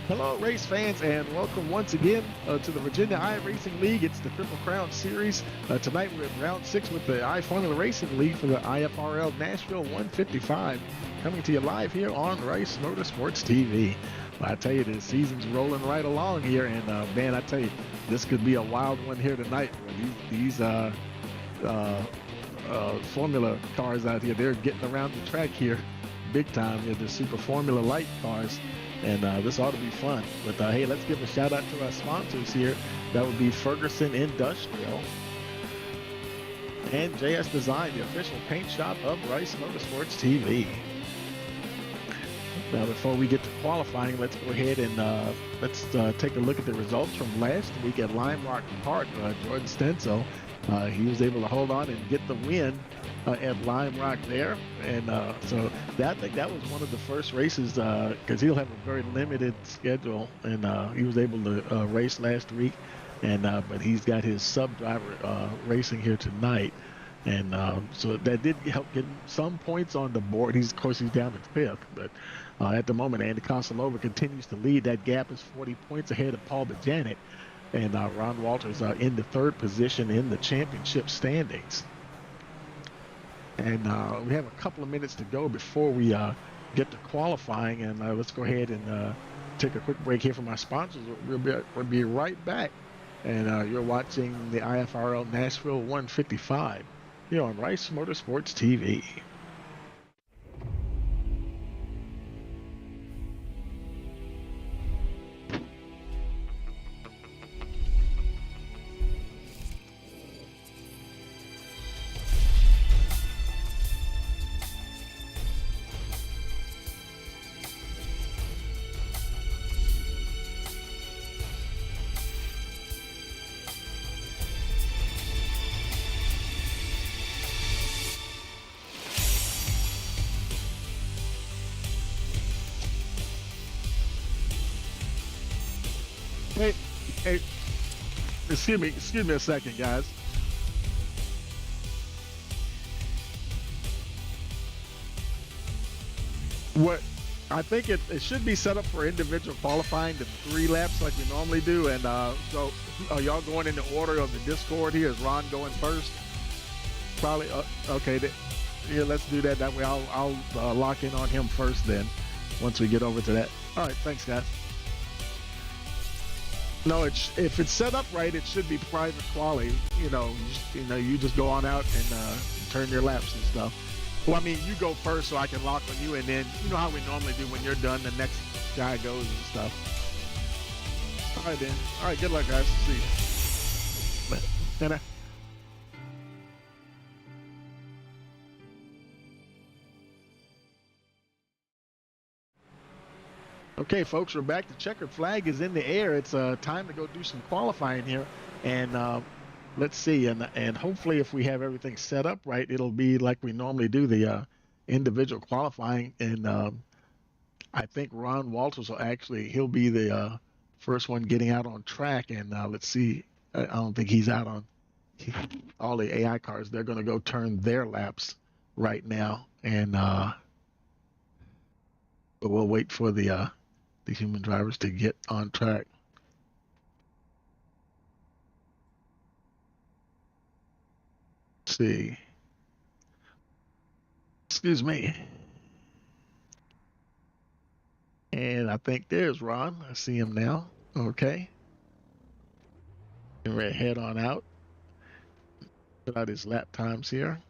Hello, race fans, and welcome once again to the Virginia iRacing League. It's the Triple Crown Series. Tonight we're in round 6 with the iFormula Racing League for the iFRL Nashville 155. Coming to you live here on Rice Motorsports TV. Well, I tell you, the season's rolling right along here, and man, I tell you, this could be a wild one here tonight. These Formula cars out here, they're getting around the track here big time. They're the Super Formula Light cars. And this ought to be fun. But hey, let's give a shout out to our sponsors here. That would be Ferguson Industrial and JS Design, the official paint shop of Rice Motorsports TV. Now, before we get to qualifying, let's go ahead and let's take a look at the results from last week at Lime Rock Park. Jordan Stenzel, he was able to hold on and get the win at Lime Rock there, and so I think that was one of the first races because he'll have a very limited schedule, and he was able to race last week, and but he's got his sub driver racing here tonight, and so that did help get some points on the board. Of course he's down at 5th, but at the moment Andy Consolova continues to lead. That gap is 40 points ahead of Paul Bajanet, and Ron Walters in the 3rd position in the championship standings. And we have a couple of minutes to go before we get to qualifying, and let's go ahead and take a quick break here from our sponsors. We'll be right back, and you're watching the iFRL Nashville 155 here on Rice Motorsports TV. Hey, excuse me a second, guys. What I think it should be set up for individual qualifying to 3 laps like we normally do, and so are y'all going in the order of the Discord here? Is Ron going first? Probably. Okay. Yeah, let's do that. That way, I'll lock in on him first. Then, once we get over to that. All right. Thanks, guys. No, if it's set up right, it should be private quality. You just go on out and turn your laps and stuff. Well, I mean, you go first so I can lock on you, and then you know how we normally do when you're done, the next guy goes and stuff. All right, then. All right, good luck, guys. See you. And, okay, folks, we're back. The checkered flag is in the air. It's time to go do some qualifying here, and let's see. And hopefully, if we have everything set up right, it'll be like we normally do the individual qualifying. And I think Ron Walters he'll be the first one getting out on track. And let's see. I don't think he's out on all the AI cars. They're going to go turn their laps right now, and but we'll wait for the human drivers to get on track. Let's see. Excuse me. And I think there's Ron. I see him now. Okay. And we're head on out. Put out his lap times here.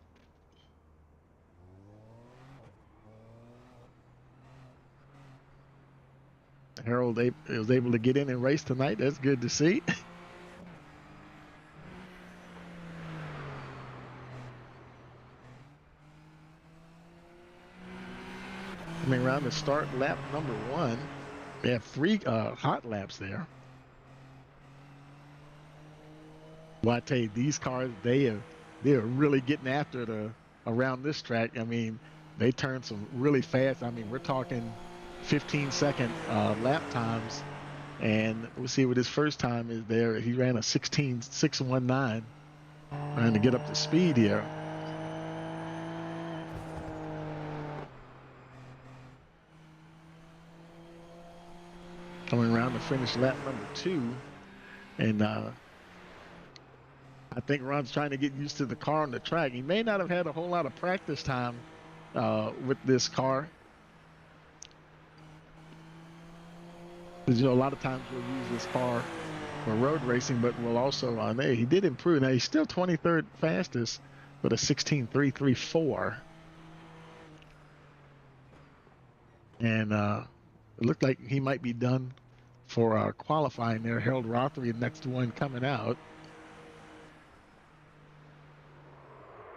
Harold was able to get in and race tonight. That's good to see. Coming around to start lap number 1. We have 3 hot laps there. Well, I tell you, these cars, they're really getting after it around this track. I mean, they turn some really fast. I mean, we're talking 15-second lap times, and we'll see what his first time is there. He ran a 16.619, trying to get up to speed here. coming around to finish lap number 2. And I think Ron's trying to get used to the car on the track. He may not have had a whole lot of practice time with this car. Because, a lot of times we'll use this car for road racing, but we'll also he did improve. Now, he's still 23rd fastest with a 16.334. And it looked like he might be done for qualifying there. Harold Rothery, next one coming out.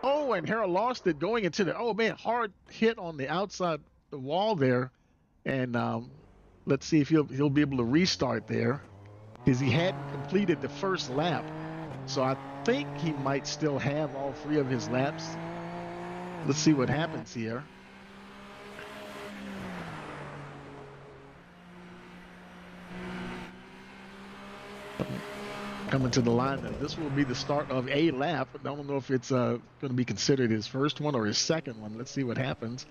Oh, and Harold lost it going into the, hard hit on the outside the wall there. And let's see if he'll be able to restart there, because he hadn't completed the first lap. So I think he might still have all 3 of his laps. Let's see what happens here. Coming to the line, this will be the start of a lap. I don't know if it's going to be considered his first one or his second one. Let's see what happens.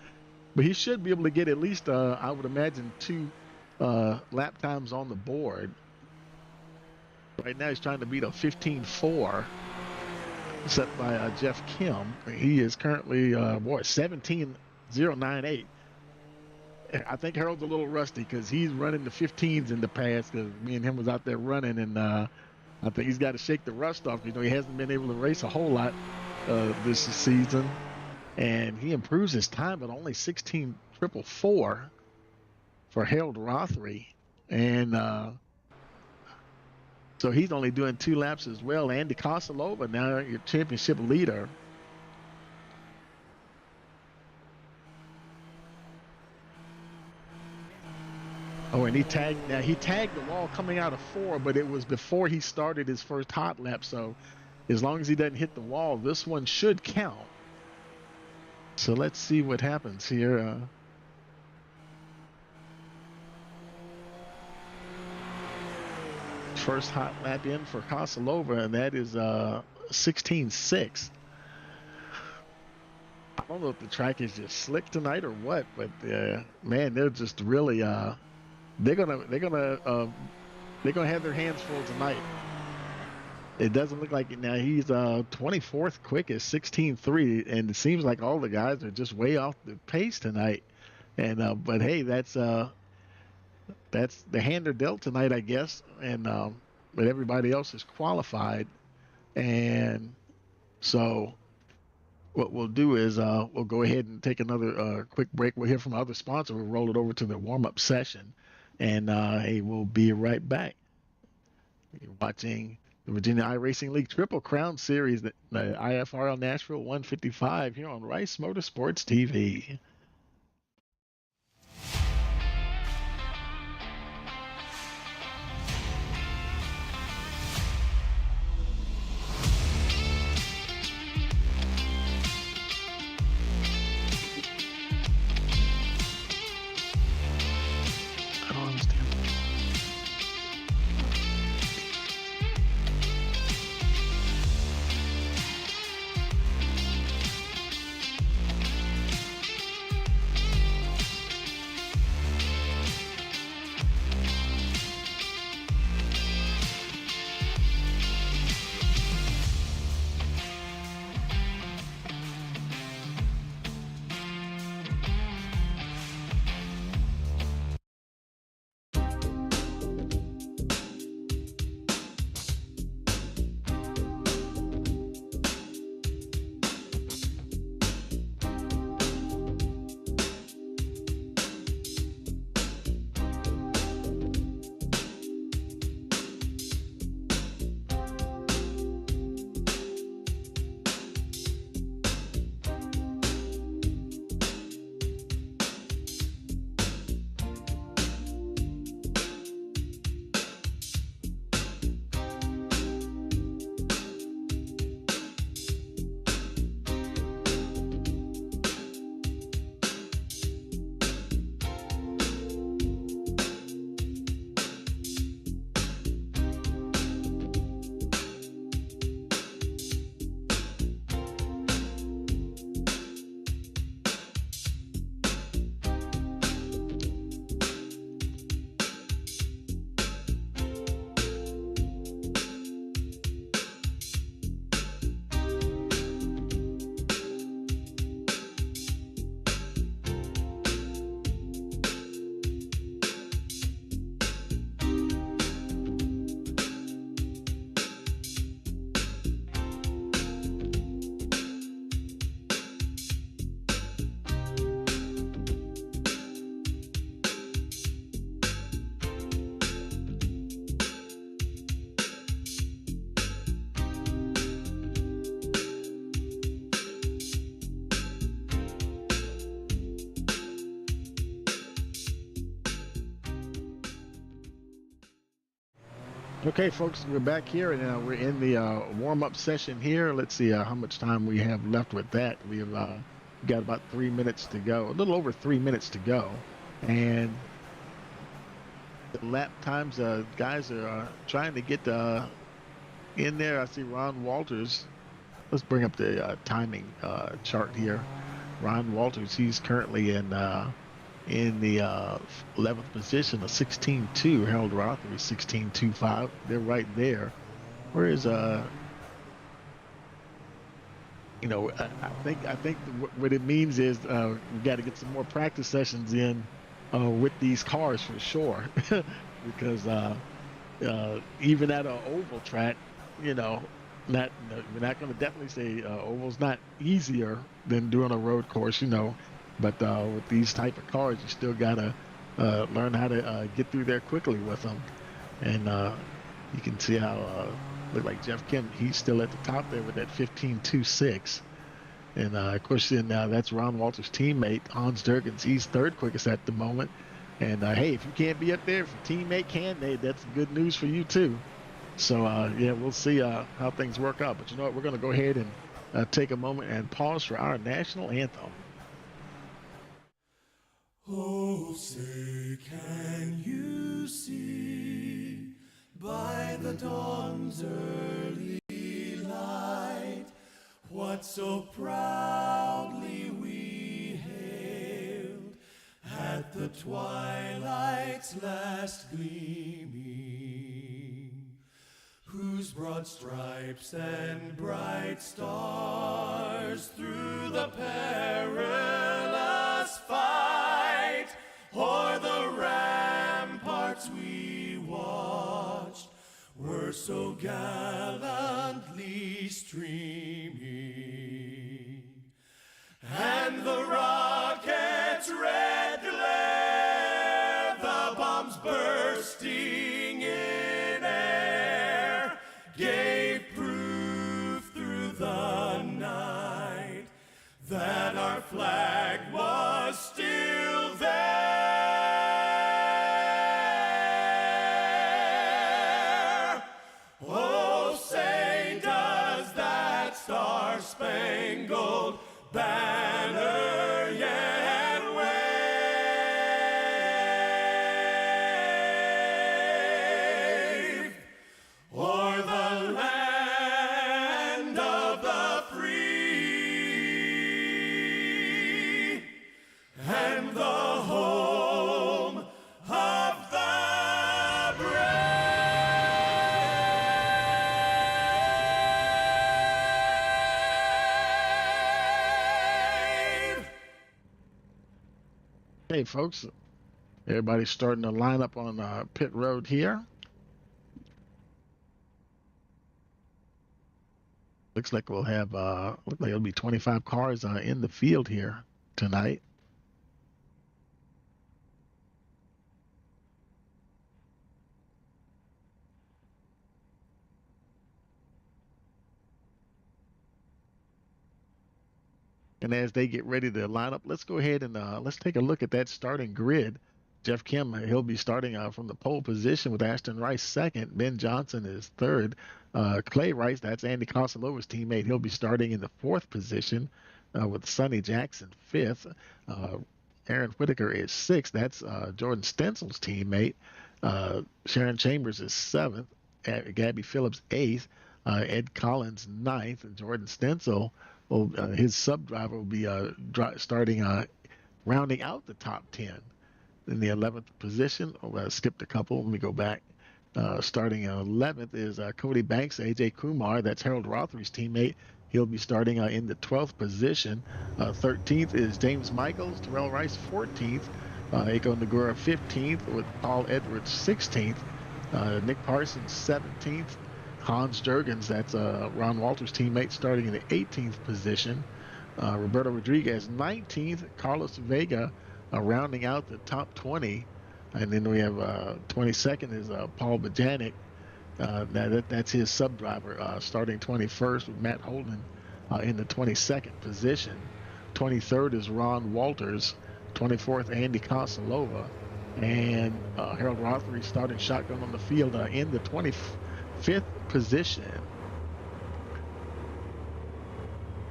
But he should be able to get at least, I would imagine, 2 lap times on the board. Right now he's trying to beat a 15.4 set by Jeff Kim. He is currently 17.098. I think Harold's a little rusty because he's running the 15s in the past, because me and him was out there running, and I think he's got to shake the rust off. He hasn't been able to race a whole lot this season, and he improves his time at only 16.444 for Harold Rothery. And so he's only doing 2 laps as well. Andy Kosalova, now your championship leader. Oh, and he tagged the wall coming out of 4, but it was before he started his first hot lap. So as long as he doesn't hit the wall, this one should count. So let's see what happens here. First hot lap in for Kosalova, and that is 16.6. I don't know if the track is just slick tonight or what, but man, they're just really they're gonna have their hands full tonight. It doesn't look like it now. He's 24th quickest, 16.3, and it seems like all the guys are just way off the pace tonight. And but hey, that's the hand they're dealt tonight, I guess. And but everybody else is qualified, and so what we'll do is we'll go ahead and take another quick break. We'll hear from our other sponsor. We'll roll it over to the warm-up session, and hey, we'll be right back. You're watching the Virginia iRacing League Triple Crown Series, the iFRL Nashville 155 here on Rice Motorsports TV. Okay, folks, we're back here, and we're in the warm-up session here. Let's see how much time we have left with that. We've got about 3 minutes to go, a little over 3 minutes to go, and the lap times, guys are trying to get in there. I see Ron Walters. Let's bring up the timing chart here. Ron Walters, he's currently in the 11th position, a 16.2. Harold Rothery 16.25. They're right there. Whereas I think what it means is we got to get some more practice sessions in with these cars for sure, because even at an oval track, we're not going to definitely say oval's not easier than doing a road course, but with these type of cars, you still gotta learn how to get through there quickly with them. And you can see how look like Jeff Kim, he's still at the top there with that 15.26. And of course, then that's Ron Walters' teammate Hans Durgens. He's third quickest at the moment. And hey, if you can't be up there, if your teammate can, that's good news for you too. So yeah, we'll see how things work out. But you know what? We're going to go ahead and take a moment and pause for our national anthem. Oh, say, can you see by the dawn's early light what so proudly we hailed at the twilight's last gleaming, whose broad stripes and bright stars through the perilous fight o'er the ramparts we watched were so gallantly streaming, and the rocket's red glare, the bombs bursting in air, gave proof through the night that our flag was still there. Oh, say, does that star-spangled banner yet wave o'er the land of the free and the home of the brave? Hey, folks, everybody's starting to line up on pit road here. Looks like we'll have look like it'll be 25 cars in the field here tonight. And as they get ready to line up, let's go ahead and let's take a look at that starting grid. Jeff Kim, he'll be starting from the pole position with Ashton Rice second. Ben Johnson is third. Clay Rice, that's Andy Cosalova's teammate. He'll be starting in the fourth position with Sonny Jackson fifth. Aaron Whitaker is sixth. That's Jordan Stenzel's teammate. Sharon Chambers is seventh. Gabby Phillips eighth. Ed Collins ninth. And Jordan Stenzel, his sub driver, will be starting rounding out the top 10. In the 11th position, I skipped a couple. Let me go back. Starting 11th is Cody Banks, AJ Kumar. That's Harold Rothery's teammate. He'll be starting in the 12th position. 13th is James Michaels, Terrell Rice 14th, Aiko Nagura 15th, with Paul Edwards 16th, Nick Parsons 17th, Hans Jurgens, that's Ron Walters' teammate, starting in the 18th position. Roberto Rodriguez 19th, Carlos Vega rounding out the top 20. And then we have 22nd is Paul Bajanic. That's his sub driver, starting 21st with Matt Holden in the 22nd position. 23rd is Ron Walters. 24th, Andy Cosalova. And Harold Rothery starting shotgun on the field in the 25th position.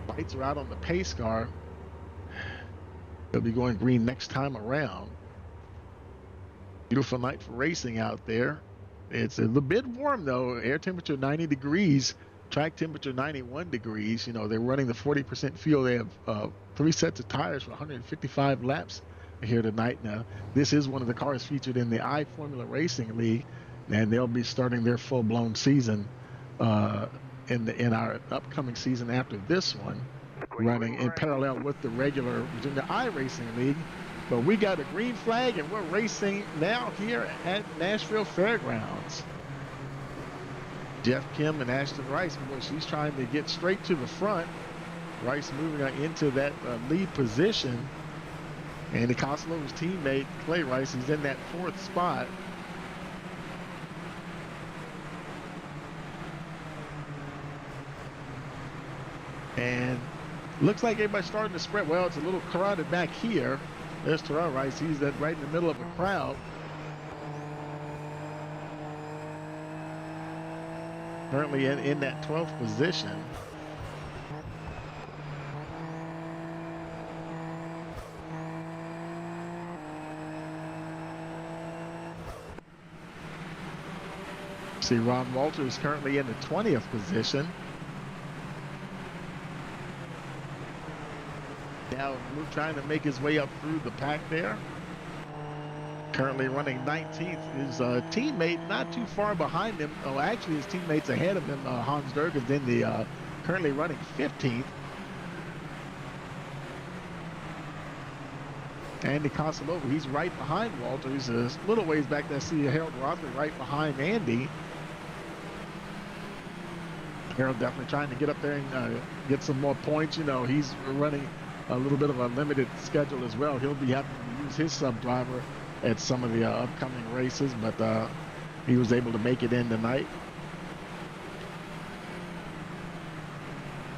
Lights are out on the pace car. They'll be going green next time around. Beautiful night for racing out there. It's a little bit warm though. Air temperature 90 degrees, track temperature 91 degrees. You know, they're running the 40% fuel. They have 3 sets of tires for 155 laps here tonight. Now, this is one of the cars featured in the iFormula Racing League, and they'll be starting their full-blown season in our upcoming season after this one, running in parallel with the regular Virginia iRacing League. But we got a green flag, and we're racing now here at Nashville Fairgrounds. Jeff Kim and Ashton Rice, boy, she's trying to get straight to the front. Rice moving into that lead position. Andy Koslova's teammate, Clay Rice, he's in that 4th spot. And looks like everybody's starting to spread. Well, it's a little crowded back here. There's Terrell Rice. He's right in the middle of a crowd. Currently in that 12th position. See, Ron Walters currently in the 20th position. Now trying to make his way up through the pack there. Currently running 19th. His teammate not too far behind him. Oh, actually his teammate's ahead of him. Hans Durgan's in the currently running 15th. Andy Kosalova, he's right behind Walters. A little ways back there, see Harold Rothery right behind Andy. Harold definitely trying to get up there and get some more points. You know, he's running a little bit of a limited schedule as well. He'll be having to use his sub driver at some of the upcoming races, but he was able to make it in tonight.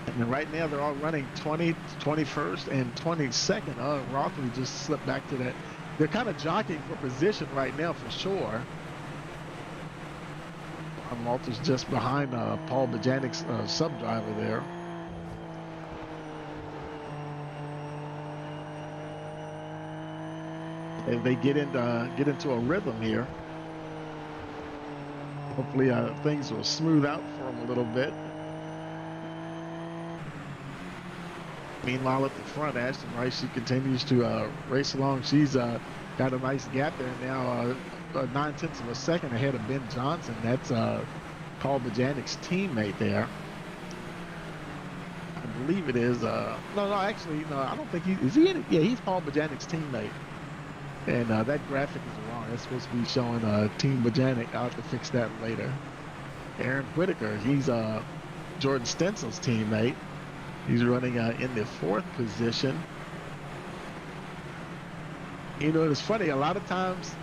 And right now they're all running 20th, 21st, and 22nd. Rothery just slipped back to that. They're kind of jockeying for position right now for sure. Walters just behind Paul Bajanic's sub driver there. As they get into a rhythm here, hopefully things will smooth out for them a little bit. Meanwhile, at the front, Ashton Rice, she continues to race along. She's got a nice gap there now, 9/10 of a second ahead of Ben Johnson. That's Paul Bajanic's teammate there. I believe it is. No, actually, no, I don't think is he in it? Yeah, he's Paul Bajanic's teammate. And that graphic is wrong. It's supposed to be showing Team Bajanic. I'll have to fix that later. Aaron Whitaker, he's Jordan Stenzel's teammate. He's running in the 4th position. You know, it's funny. A lot of times,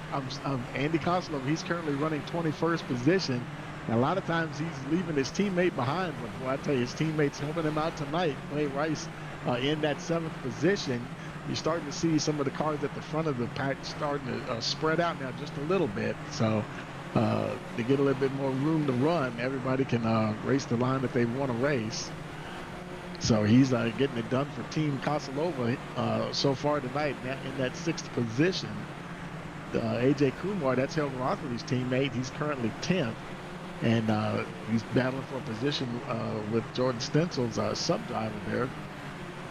Andy Koslov, he's currently running 21st position. And a lot of times he's leaving his teammate behind. But boy, I tell you, his teammate's helping him out tonight. Clay Rice in that 7th position. You're starting to see some of the cars at the front of the pack starting to spread out now just a little bit. So to get a little bit more room to run, everybody can race the line that they want to race. So he's getting it done for Team Kosalova so far tonight in that 6th position. AJ Kumar, that's Harold Rothery's teammate. He's currently 10th. And he's battling for a position with Jordan Stenzel's sub-driver there.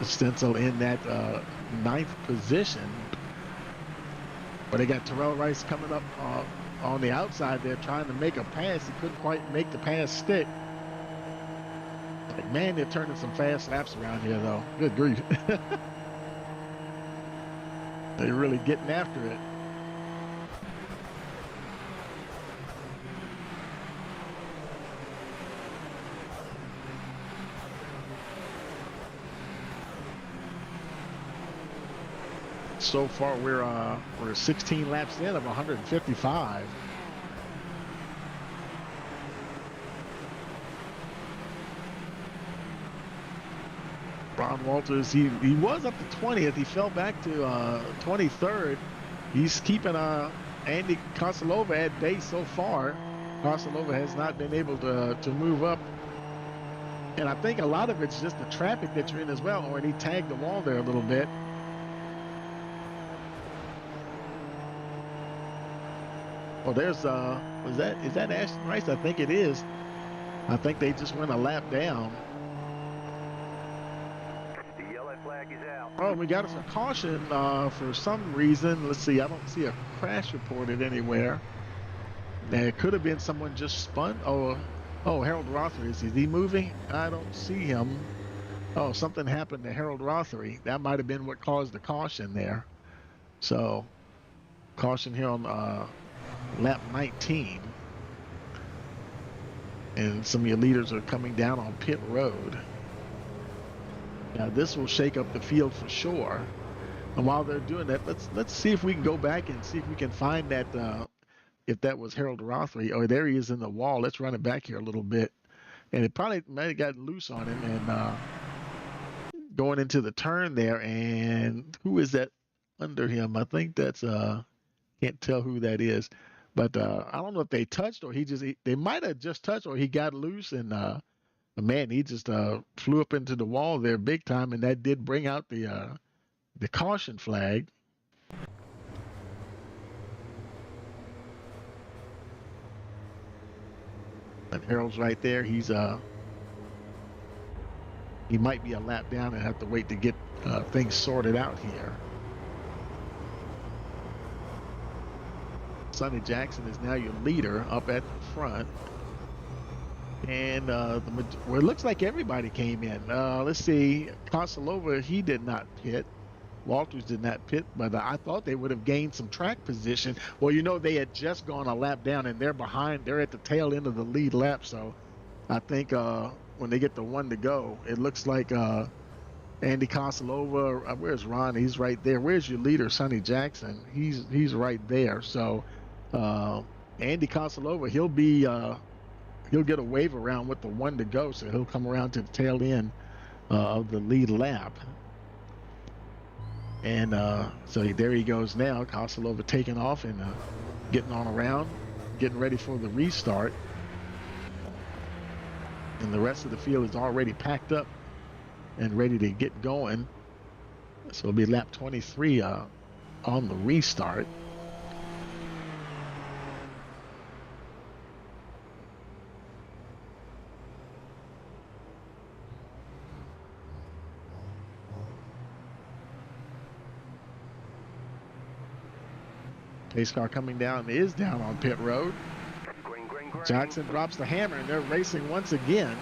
Stenzel in that 9th position. But they got Terrell Rice coming up on the outside there trying to make a pass. He couldn't quite make the pass stick. Like, man, they're turning some fast laps around here, though. Good grief. They're really getting after it. So far, we're 16 laps in of 155. Ron Walters, he was up to 20th. He fell back to 23rd. He's keeping Andy Kosilova at base so far. Kosilova has not been able to move up. And I think a lot of it's just the traffic that you're in as well. Or he tagged the wall there a little bit. Oh, there's is that Ashton Rice? I think it is. I think they just went a lap down. The yellow flag is out. Oh, we got us a caution for some reason. Let's see. I don't see a crash reported anywhere. There could have been someone just spun. Oh, Harold Rothery. Is he moving? I don't see him. Oh, something happened to Harold Rothery. That might have been what caused the caution there. So, caution here on lap 19. And some of your leaders are coming down on pit road. Now this will shake up the field for sure. And while they're doing that, let's see if we can go back and see if we can find that if that was Harold Rothery. Oh, there he is in the wall. Let's run it back here a little bit. And it probably might have gotten loose on him and going into the turn there. And who is that under him? I think that's can't tell who that is. But I don't know if they touched or they might have just touched or he got loose and man, he just flew up into the wall there big time, and that did bring out the caution flag. And Harold's right there. He might be a lap down and have to wait to get things sorted out here. Sonny Jackson is now your leader up at the front. And well, it looks like everybody came in. Let's see. Kosilova, he did not pit. Walters did not pit, but I thought they would have gained some track position. Well, you know, they had just gone a lap down, and they're behind. They're at the tail end of the lead lap. So I think when they get the one to go, it looks like Andy Kosilova. Where's Ron? He's right there. Where's your leader, Sonny Jackson? He's right there. So Andy Kosilova, he'll get a wave around with the one to go, so he'll come around to the tail end of the lead lap. And so there he goes now. Kosilova taking off and getting on around, getting ready for the restart. And the rest of the field is already packed up and ready to get going. So it'll be lap 23 on the restart. Pace car coming down is down on pit road. Green. Jackson drops the hammer and they're racing once again.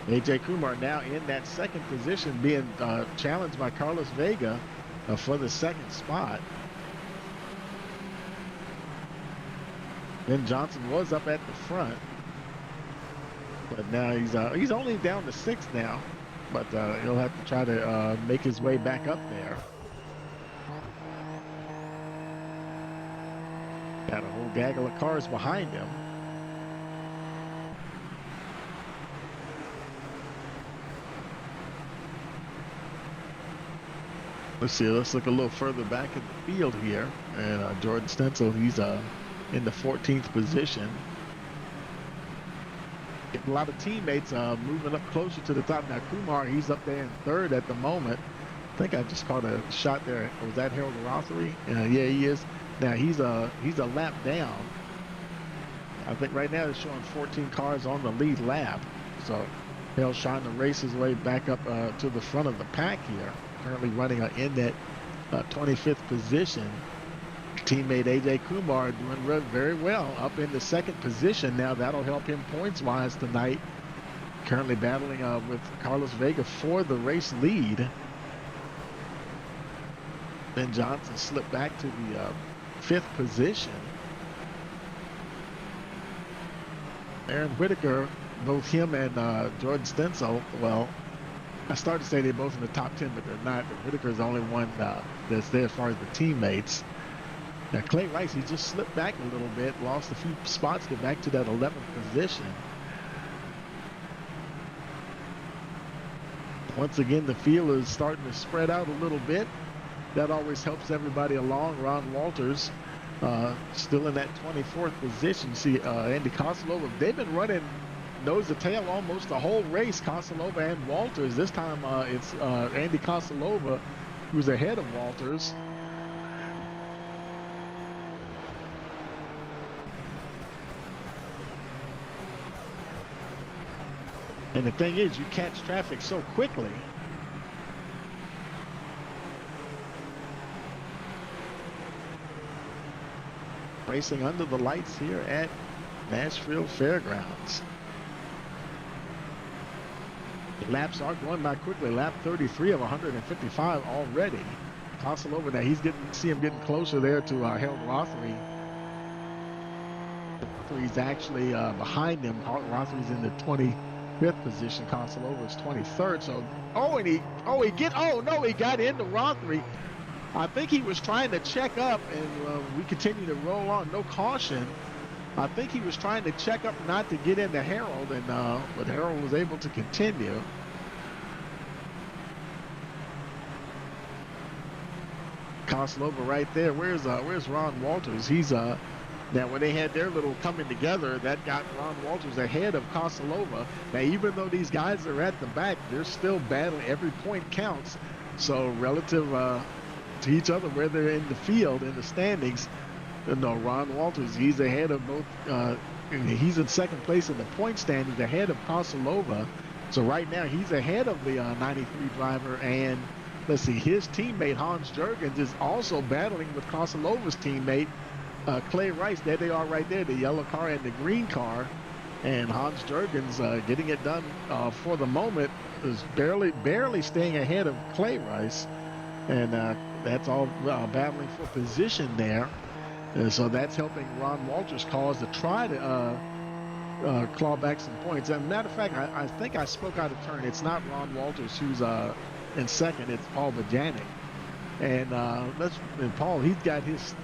AJ Kumar now in that second position, being challenged by Carlos Vega for the second spot. Ben Johnson was up at the front. But now he's only down to 6th now, but he'll have to try to make his way back up there. Got a whole gaggle of cars behind him. Let's see. Let's look a little further back in the field here, and Jordan Stencil, he's in the 14th position. A lot of teammates moving up closer to the top. Now Kumar, he's up there in 3rd at the moment. I think I just caught a shot there. Was that Harold Rothery? Yeah, he is. Now he's a lap down. I think right now they're showing 14 cars on the lead lap. So Harold's trying to race his way back up to the front of the pack here. Currently running in that 25th position. Teammate AJ Kumar doing very well up in the 2nd position. Now that'll help him points wise tonight. Currently battling with Carlos Vega for the race lead. Ben Johnson slipped back to the 5th position. Aaron Whitaker, both him and Jordan Stencil, well, I started to say they're both in the top 10, but they're not. But Whitaker's the only one that's there as far as the teammates. Now Clay Rice, he just slipped back a little bit, lost a few spots, get back to that 11th position. Once again, the field is starting to spread out a little bit. That always helps everybody along. Ron Walters still in that 24th position. See, Andy Kosilova, they've been running nose to tail almost the whole race, Kosilova and Walters. This time it's Andy Kosilova who's ahead of Walters. And the thing is, you catch traffic so quickly. Racing under the lights here at Nashville Fairgrounds. The laps are going by quickly. Lap 33 of 155 already. Kosilova, now see him getting closer there to Harold Rothery. Rothery's actually behind him. Rothery's in the 25th position. Kosilova is 23rd. So, he got into Rothery. I think he was trying to check up, and we continue to roll on. No caution. I think he was trying to check up not to get into Harold, and but Harold was able to continue. Kosilova right there. Where's Ron Walters? He's now when they had their little coming together, that got Ron Walters ahead of Kosilova. Now even though these guys are at the back, they're still battling. Every point counts. So relative to each other, where they're in the field, in the standings, Ron Walters, he's ahead of both. He's in second place in the point standings, ahead of Kosilova. So right now he's ahead of the 93 driver, and let's see, his teammate Hans Jurgens is also battling with Kosilova's teammate Clay Rice. There they are right there, the yellow car and the green car. And Hans Jurgens getting it done for the moment, is barely staying ahead of Clay Rice. And that's all battling for position there. And so that's helping Ron Walters' cause to try to claw back some points. As a matter of fact, I think I spoke out of turn. It's not Ron Walters who's in second. It's Paul Bajanic. And Paul, he's got his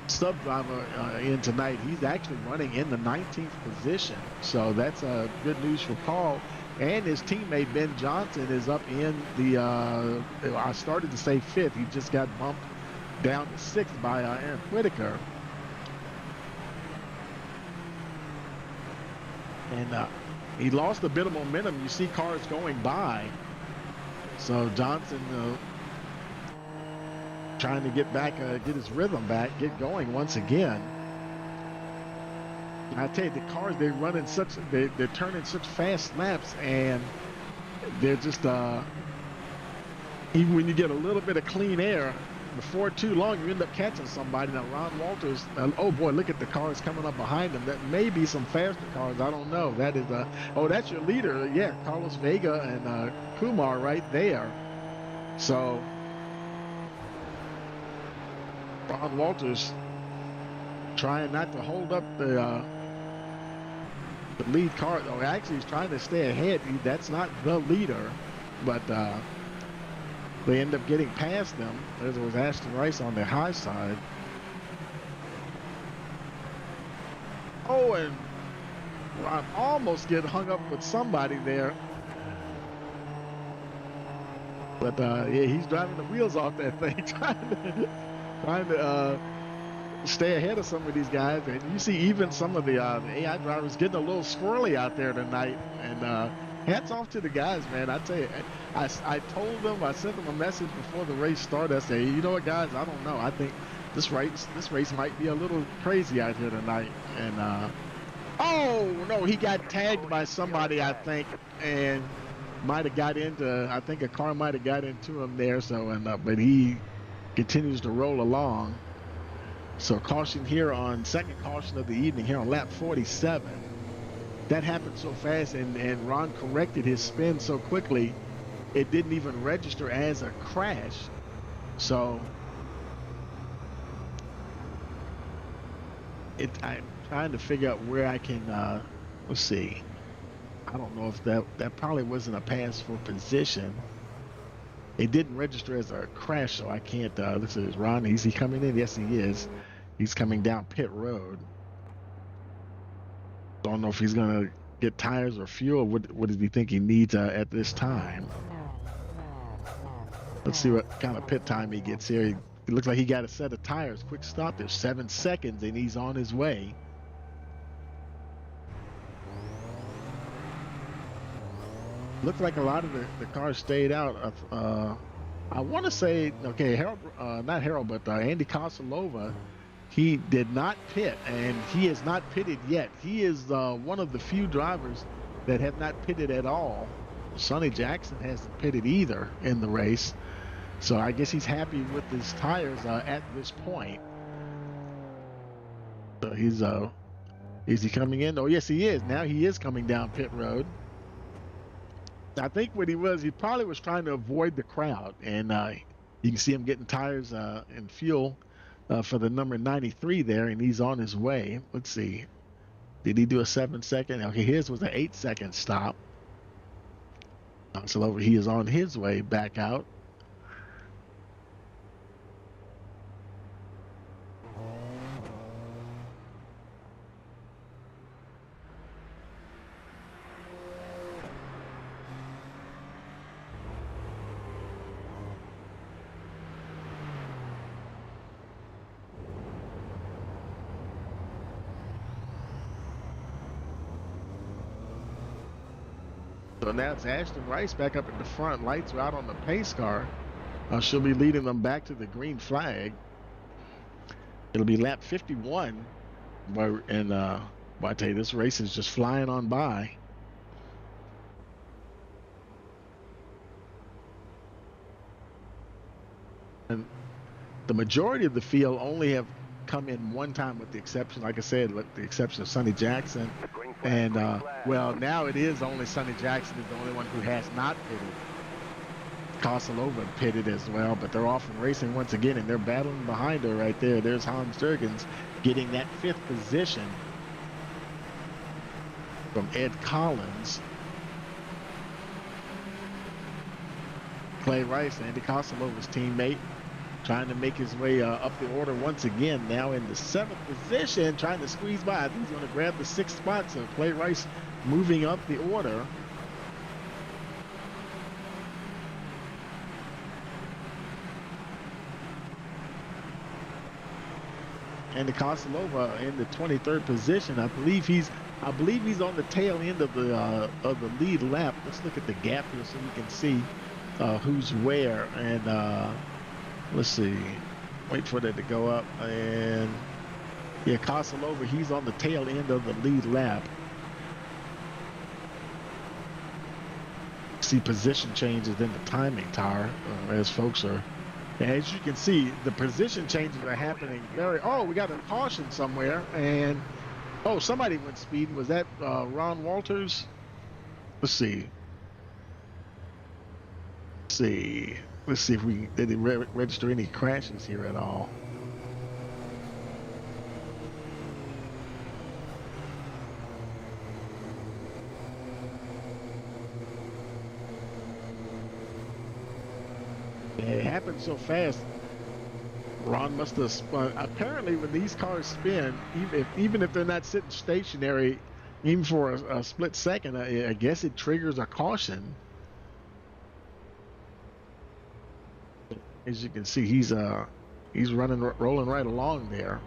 sub driver in tonight. He's actually running in the 19th position. So that's good news for Paul. And his teammate Ben Johnson is up in the, I started to say fifth. He just got bumped down to sixth by Aaron Whitaker. And he lost a bit of momentum. You see cars going by. So Johnson trying to get back, get his rhythm back, get going once again. I tell you, the cars, they're running they're turning such fast laps, and they're just, even when you get a little bit of clean air, before too long, you end up catching somebody. Now, Ron Walters, oh boy, look at the cars coming up behind him. That may be some faster cars. I don't know. That is, that's your leader. Yeah, Carlos Vega and Kumar right there. So, Ron Walters trying not to hold up the lead car. Oh, actually, he's trying to stay ahead. That's not the leader, but they end up getting past them. There was Ashton Rice on the high side. Oh, and Ron almost get hung up with somebody there. But yeah, he's driving the wheels off that thing, trying to stay ahead of some of these guys. And you see even some of the AI drivers getting a little squirrely out there tonight. And hats off to the guys, man. I tell you, I told them, I sent them a message before the race started. I said, you know what, guys, I don't know. I think this race might be a little crazy out here tonight. And oh no, he got tagged by somebody, I think, and might have got into. I think a car might have got into him there. So but he continues to roll along. So caution here on second caution of the evening here on lap 47. That happened so fast, and Ron corrected his spin so quickly, it didn't even register as a crash. So I'm trying to figure out where I can, let's see. I don't know if that probably wasn't a pass for position. It didn't register as a crash, so I can't, this is Ron. Is he coming in? Yes, he is. He's coming down pit road. Don't know if he's going to get tires or fuel. What does he think he needs at this time? Let's see what kind of pit time he gets here. It looks like he got a set of tires. Quick stop. There's 7 seconds, and he's on his way. Looks like a lot of the cars stayed out. I want to say, okay, Harold, not Harold, but Andy Kosalova, he did not pit, and he has not pitted yet. He is one of the few drivers that have not pitted at all. Sonny Jackson hasn't pitted either in the race. So I guess he's happy with his tires at this point. So is he coming in? Oh, yes, he is. Now he is coming down pit road. I think what he probably was trying to avoid the crowd. And you can see him getting tires and fuel for the number 93 there, and he's on his way. Let's see. Did he do a 7-second? Okay, his was an 8-second stop. So over, he is on his way back out. So now it's Ashton Rice back up at the front. Lights are out on the pace car. She'll be leading them back to the green flag. It'll be lap 51. And I tell you, this race is just flying on by. And the majority of the field only have come in one time, with the exception, like I said, with the exception of Sonny Jackson. And well, now it is only Sonny Jackson is the only one who has not pitted. Kosalova pitted as well, but they're off and racing once again, and they're battling behind her right there. There's Hans Jurgens getting that 5th position from Ed Collins. Clay Rice, Andy Kosalova's teammate, trying to make his way up the order once again. Now in the 7th position, trying to squeeze by. I think he's going to grab the 6th spot. So Clay Rice moving up the order. And the Kosalova in the 23rd position. I believe he's on the tail end of the lead lap. Let's look at the gap here so we can see who's where. And let's see. Wait for that to go up. And yeah, Kosalova, he's on the tail end of the lead lap. See position changes in the timing tower as folks are. As you can see, the position changes are happening very. Oh, we got a caution somewhere, and oh, somebody went speeding. Was that Ron Walters? Let's see. Let's see if we did register any crashes here at all. It happened so fast. Ron must have spun. Apparently, when these cars spin, even if they're not sitting stationary, even for a split second, I guess it triggers a caution. As you can see, he's rolling right along there.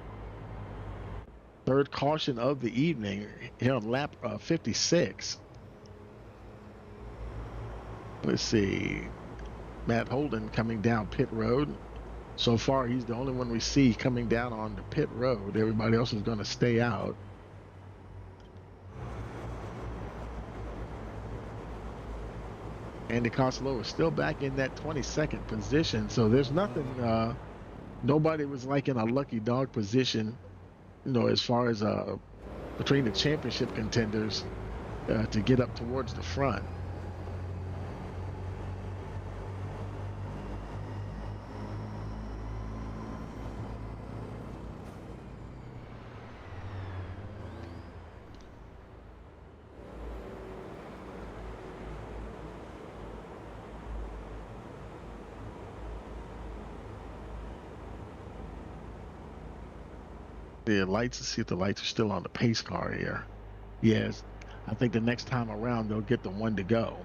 3rd caution of the evening here on lap 56. Let's see. Matt Holden coming down pit road. So far, he's the only one we see coming down on the pit road. Everybody else is going to stay out. Andy Kosalova is still back in that 22nd position. So there's nothing, nobody was like in a lucky dog position, as far as between the championship contenders to get up towards the front. The lights, let's see if the lights are still on the pace car here. Yes. I think the next time around they'll get the one to go.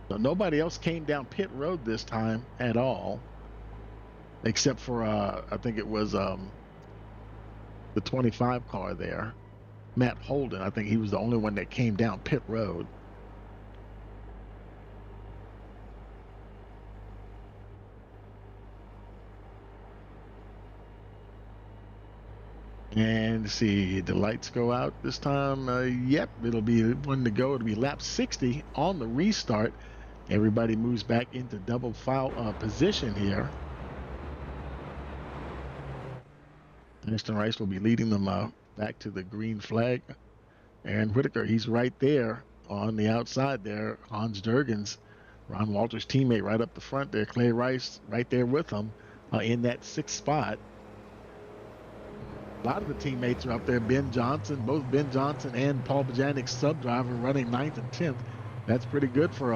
So nobody else came down pit road this time at all, except for I think it was the 25 car there, Matt Holden. I think he was the only one that came down pit road. And see, the lights go out this time. Yep, it'll be one to go. It'll be lap 60 on the restart. Everybody moves back into double file position here. Ashton Rice will be leading them back to the green flag. Aaron Whitaker, he's right there on the outside there. Hans Durgens, Ron Walters' teammate, right up the front there. Clay Rice right there with him in that 6th spot. A lot of the teammates are up there. Ben Johnson, both Ben Johnson and Paul Bajanic's sub-driver running 9th and 10th. That's pretty good for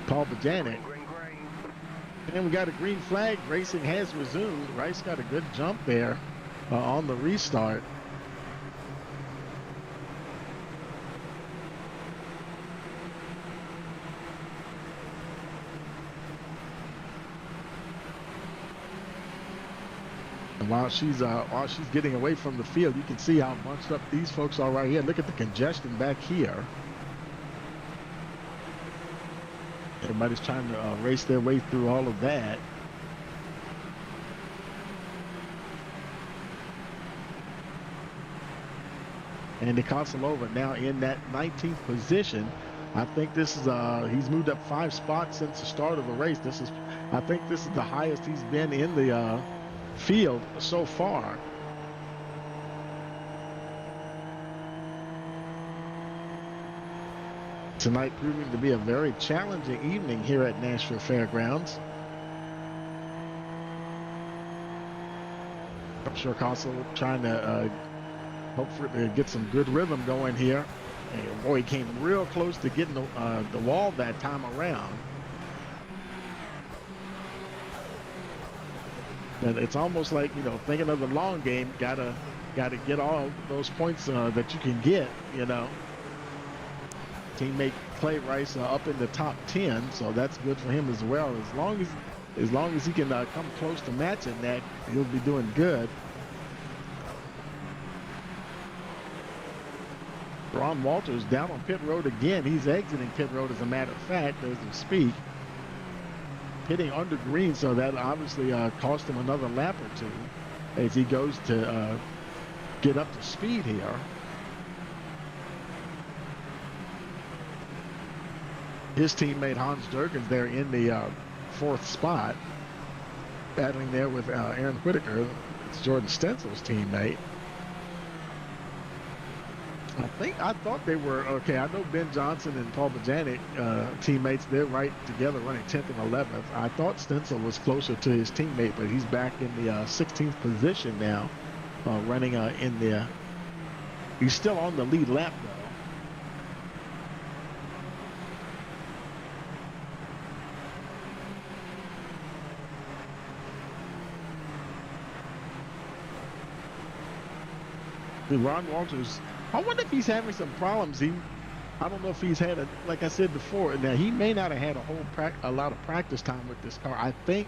Paul Bajanic. And we got a green flag. Racing has resumed. Rice got a good jump there on the restart. And while she's getting away from the field, you can see how bunched up these folks are right here. Look at the congestion back here. Everybody's trying to race their way through all of that. And Nikosilova now in that 19th position. I think this is he's moved up 5 spots since the start of the race. I think this is the highest he's been in the field so far. Tonight proving to be a very challenging evening here at Nashville Fairgrounds. I'm sure Castle trying to hopefully get some good rhythm going here. And boy, he came real close to getting the wall that time around. And it's almost like, you know, thinking of the long game, gotta get all those points that you can get, you know. Teammate Clay Rice up in the top 10, so that's good for him as well. As long as he can come close to matching that, he'll be doing good. Ron Walters down on pit road again. He's exiting pit road, as a matter of fact, as we speak. Hitting under green, so that obviously cost him another lap or two as he goes to get up to speed here. His teammate Hans Durgens there in the 4th spot, battling there with Aaron Whitaker. It's Jordan Stenzel's teammate. I thought they were okay. I know Ben Johnson and Paul Bajanic teammates, they're right together running 10th and 11th. I thought Stenzel was closer to his teammate, but he's back in the 16th position now, running in the. He's still on the lead lap though. Ron Walters, I wonder if he's having some problems. I don't know if he's had like I said before. Now he may not have had a lot of practice time with this car. I think,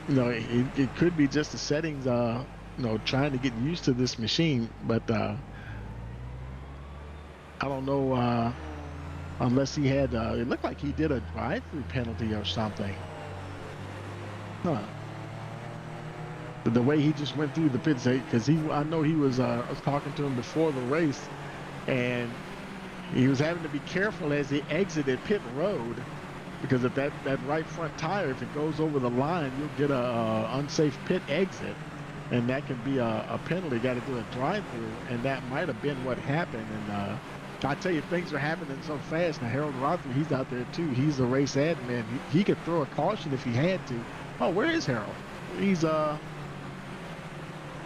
you know, it could be just the settings. You know, trying to get used to this machine. But I don't know unless he had. It looked like he did a drive-through penalty or something. Huh. The way he just went through the pits, because I know he was, I was talking to him before the race, and he was having to be careful as he exited pit road, because if that right front tire, if it goes over the line, you'll get a unsafe pit exit, and that can be a penalty. Got to do a drive-through, and that might have been what happened. And I tell you, things are happening so fast. Now Harold Rothman, he's out there too. He's the race admin. He could throw a caution if he had to. Oh, where is Harold? He's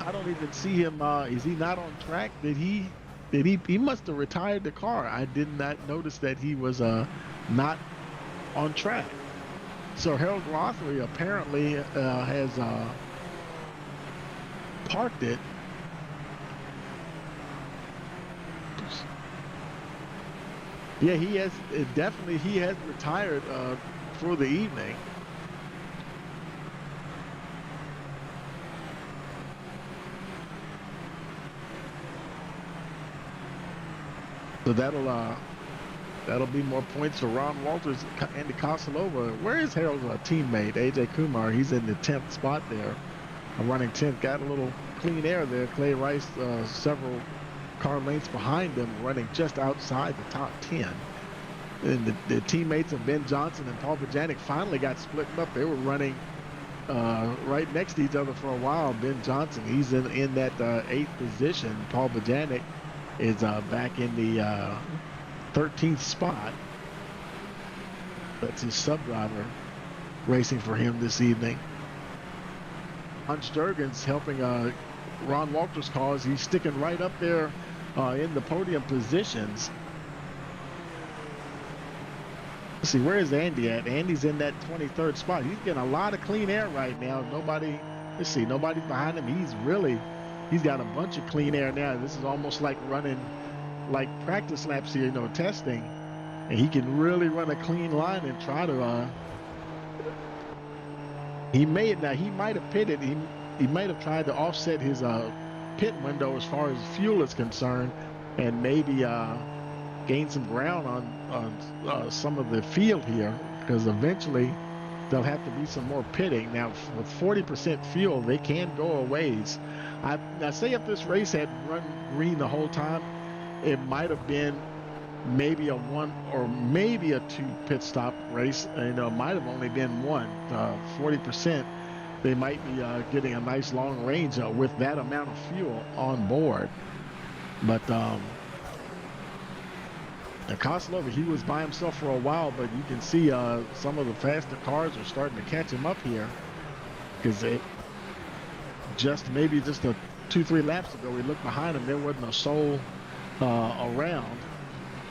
I don't even see him. Is he not on track? He must have retired the car. I did not notice that he was not on track. So Harold Rothery apparently has parked it Yeah, he has definitely. He has retired for the evening. So that'll be more points for Ron Walters and Andy Kosilova. Where is Harold's teammate AJ Kumar? He's in the 10th spot there. Running 10th, got a little clean air there. Clay Rice several car lengths behind him, running just outside the top 10. And the teammates of Ben Johnson and Paul Bajanic finally got split up. They were running right next to each other for a while. Ben Johnson, he's in that 8th position. Paul Bajanic is back in the 13th spot. That's his sub-driver racing for him this evening. Hans Jurgens helping Ron Walters' cause. He's sticking right up there in the podium positions. Let's see, where is Andy at? Andy's in that 23rd spot. He's getting a lot of clean air right now. Let's see, nobody's behind him. He's got a bunch of clean air now. This is almost like running like practice laps here, testing. And he can really run a clean line and try to, he might have pitted. He might have tried to offset his pit window as far as fuel is concerned and maybe gain some ground on some of the field here, because eventually there'll have to be some more pitting. Now with 40% fuel, they can go a ways. Now say if this race had run green the whole time, it might have been maybe a 1 or maybe a 2 pit stop race. It might have only been 1. 40%, they might be getting a nice long range with that amount of fuel on board. But Kosilova, he was by himself for a while, but you can see some of the faster cars are starting to catch him up here, because maybe just 2-3 laps ago, we looked behind him, there wasn't a soul around.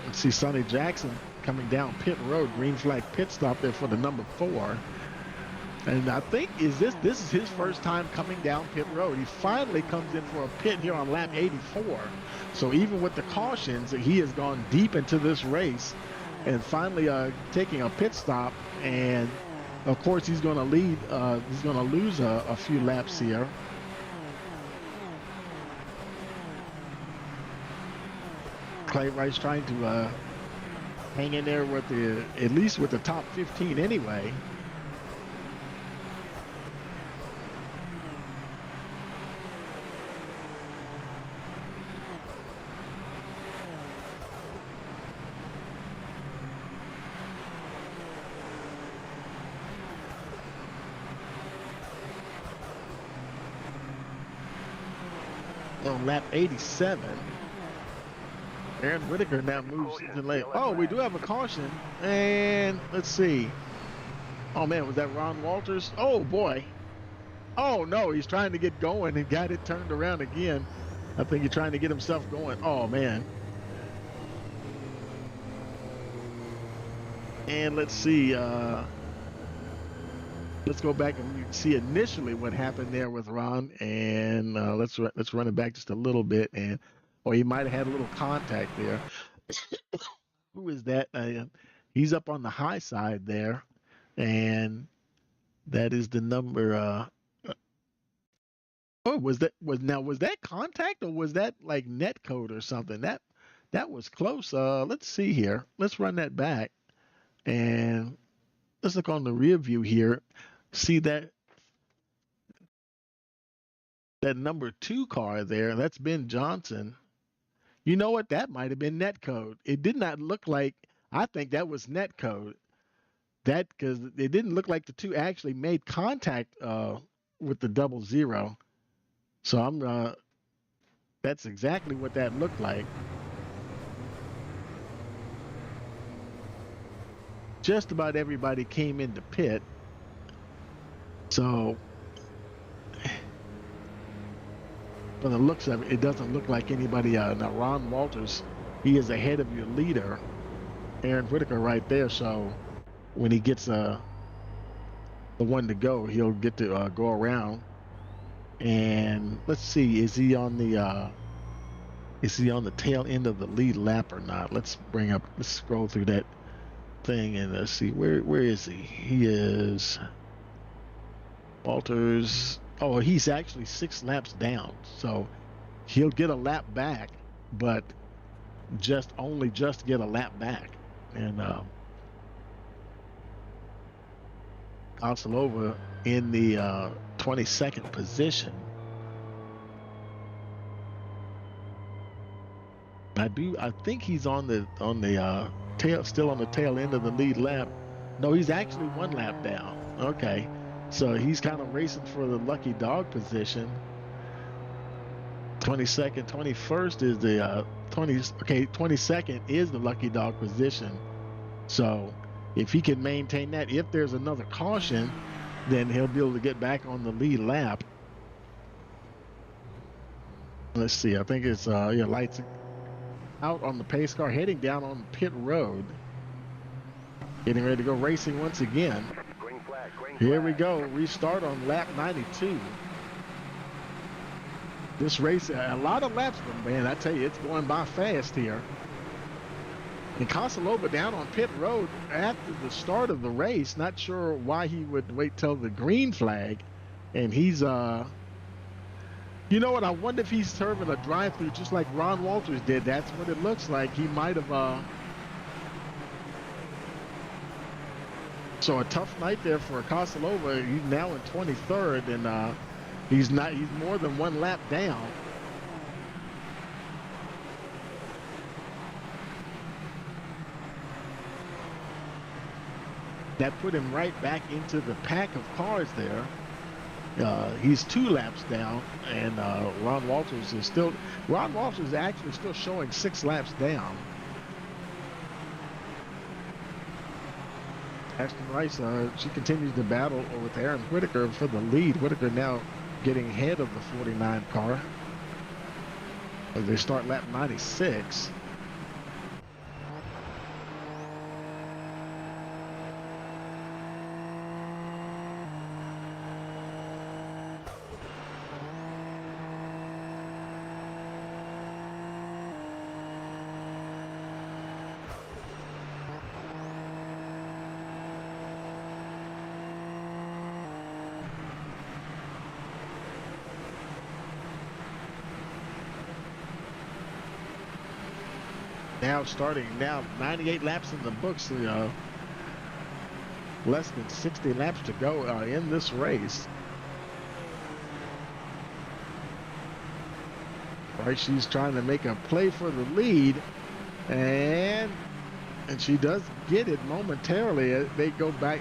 Let's see Sonny Jackson coming down pit road, green flag pit stop there for the number 4. And I think this is his first time coming down pit road. He finally comes in for a pit here on lap 84. So even with the cautions, he has gone deep into this race and finally taking a pit stop. And of course, he's going to lead. He's going to lose a few laps here. Clay Rice trying to hang in there with at least with the top 15 anyway. On lap 87. Aaron Whitaker now moves to the lane. Oh, we do have a caution. And let's see. Oh, man, was that Ron Walters? Oh, boy. Oh, no, he's trying to get going and got it turned around again. I think he's trying to get himself going. Oh, man. And let's see. Let's go back and see initially what happened there with Ron. And let's run it back just a little bit. Or he might have had a little contact there. Who is that? He's up on the high side there, and that is the number. Was that contact, or was that like net code or something? That was close. Let's see here. Let's run that back, and let's look on the rear view here. See that number 2 car there? That's Ben Johnson. You know what? That might have been net code. It did not look like. I think that was net code. Because it didn't look like the two actually made contact with the 00. So that's exactly what that looked like. Just about everybody came into pit. So from the looks of it, it doesn't look like anybody. Now Ron Walters, he is ahead of your leader, Aaron Whitaker, right there. So when he gets the one to go, he'll get to go around. And let's see, is he on the Is he on the tail end of the lead lap or not? Let's scroll through that thing and let's see where is he? He is Walters. Oh, he's actually 6 laps down, so he'll get a lap back, but just get a lap back. And Konsalova in the 22nd position. I think he's on the tail, still on the tail end of the lead lap. No, he's actually 1 lap down. Okay, so he's kind of racing for the lucky dog position. 22nd, 21st is the 22nd is the lucky dog position. So if he can maintain that, if there's another caution, then he'll be able to get back on the lead lap. Let's see. I think it's lights out on the pace car, heading down on pit road, getting ready to go racing once again. Green flag, Here we go. Restart on lap 92. This race, a lot of laps, but man, I tell you, it's going by fast here. And Konsalova down on pit road after the start of the race. Not sure why he would wait till the green flag. And he's, you know what? I wonder if he's serving a drive-through just like Ron Walters did. That's what it looks like. He might have, so a tough night there for Konsalova. He's now in 23rd, and he's more than 1 lap down. That put him right back into the pack of cars there. He's 2 laps down, and Ron Walters is actually still showing 6 laps down. Ashton Rice, she continues to battle with Aaron Whitaker for the lead. Whitaker now getting ahead of the 49 car as they start lap 96. Now 98 laps in the books, less than 60 laps to go in this race. Right, she's trying to make a play for the lead, and she does get it momentarily. They go back.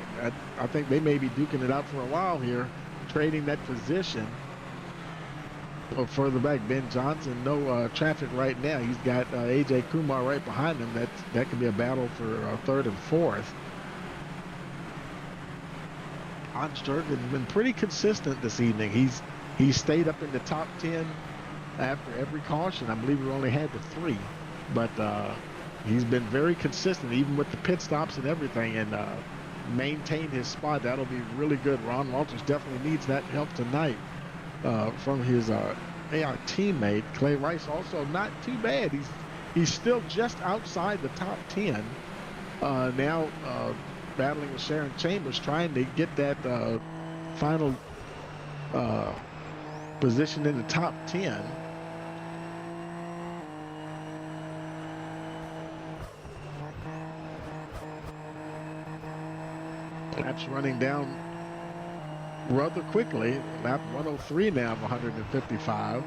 I think they may be duking it out for a while here, trading that position. Further back, Ben Johnson, no traffic right now. He's got AJ Kumar right behind him. That could be a battle for 3rd and 4th. Onstberg has been pretty consistent this evening. He's stayed up in the top 10 after every caution. I believe we only had the 3, but he's been very consistent, even with the pit stops and everything, and maintained his spot. That'll be really good. Ron Walters definitely needs that help tonight. From his AR teammate. Clay Rice also not too bad. He's still just outside the top 10. Now battling with Sharon Chambers, trying to get that final position in the top 10. Laps running down rather quickly. Lap 103 now of 155.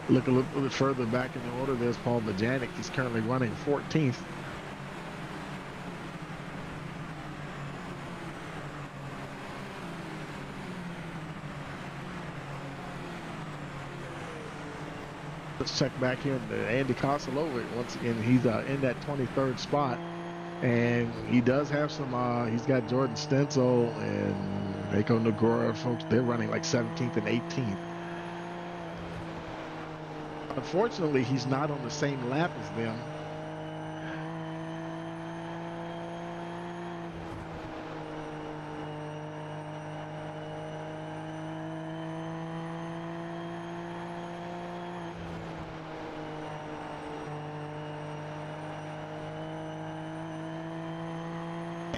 Look a little bit further back in the order. There's Paul Bajanic. He's currently running 14th. Let's check back here to Andy Konsalova. Once again, he's in that 23rd spot. And he does have some, he's got Jordan Stencil and Mako Nagora, folks. They're running like 17th and 18th. Unfortunately, he's not on the same lap as them.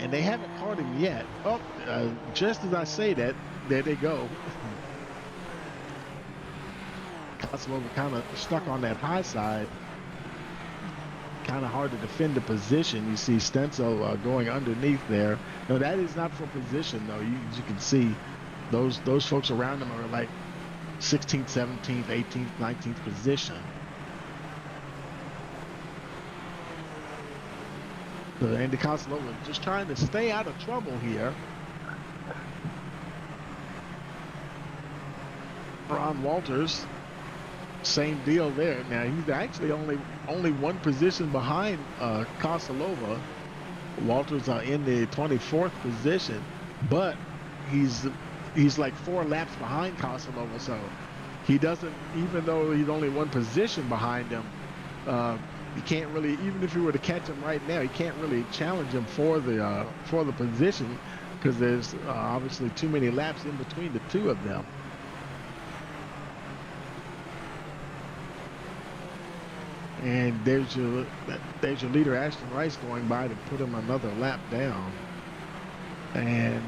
and they haven't caught him yet. Oh, just as I say that, there they go. Kosovo kind of stuck on that high side. Kind of hard to defend the position. You see Stencil going underneath there. No, that is not for position though. You can see those folks around him are like 16th, 17th, 18th, 19th position. So Andy Kosovo just trying to stay out of trouble here. Ron Walters, same deal there. Now he's actually only one position behind Kosalova. Walters are in the 24th position, but he's like 4 laps behind Kosalova. So he doesn't, even though he's only one position behind him, you can't really, even if you were to catch him right now, you can't really challenge him for the position because there's obviously too many laps in between the two of them. And there's your leader, Ashton Rice, going by to put him another lap down. And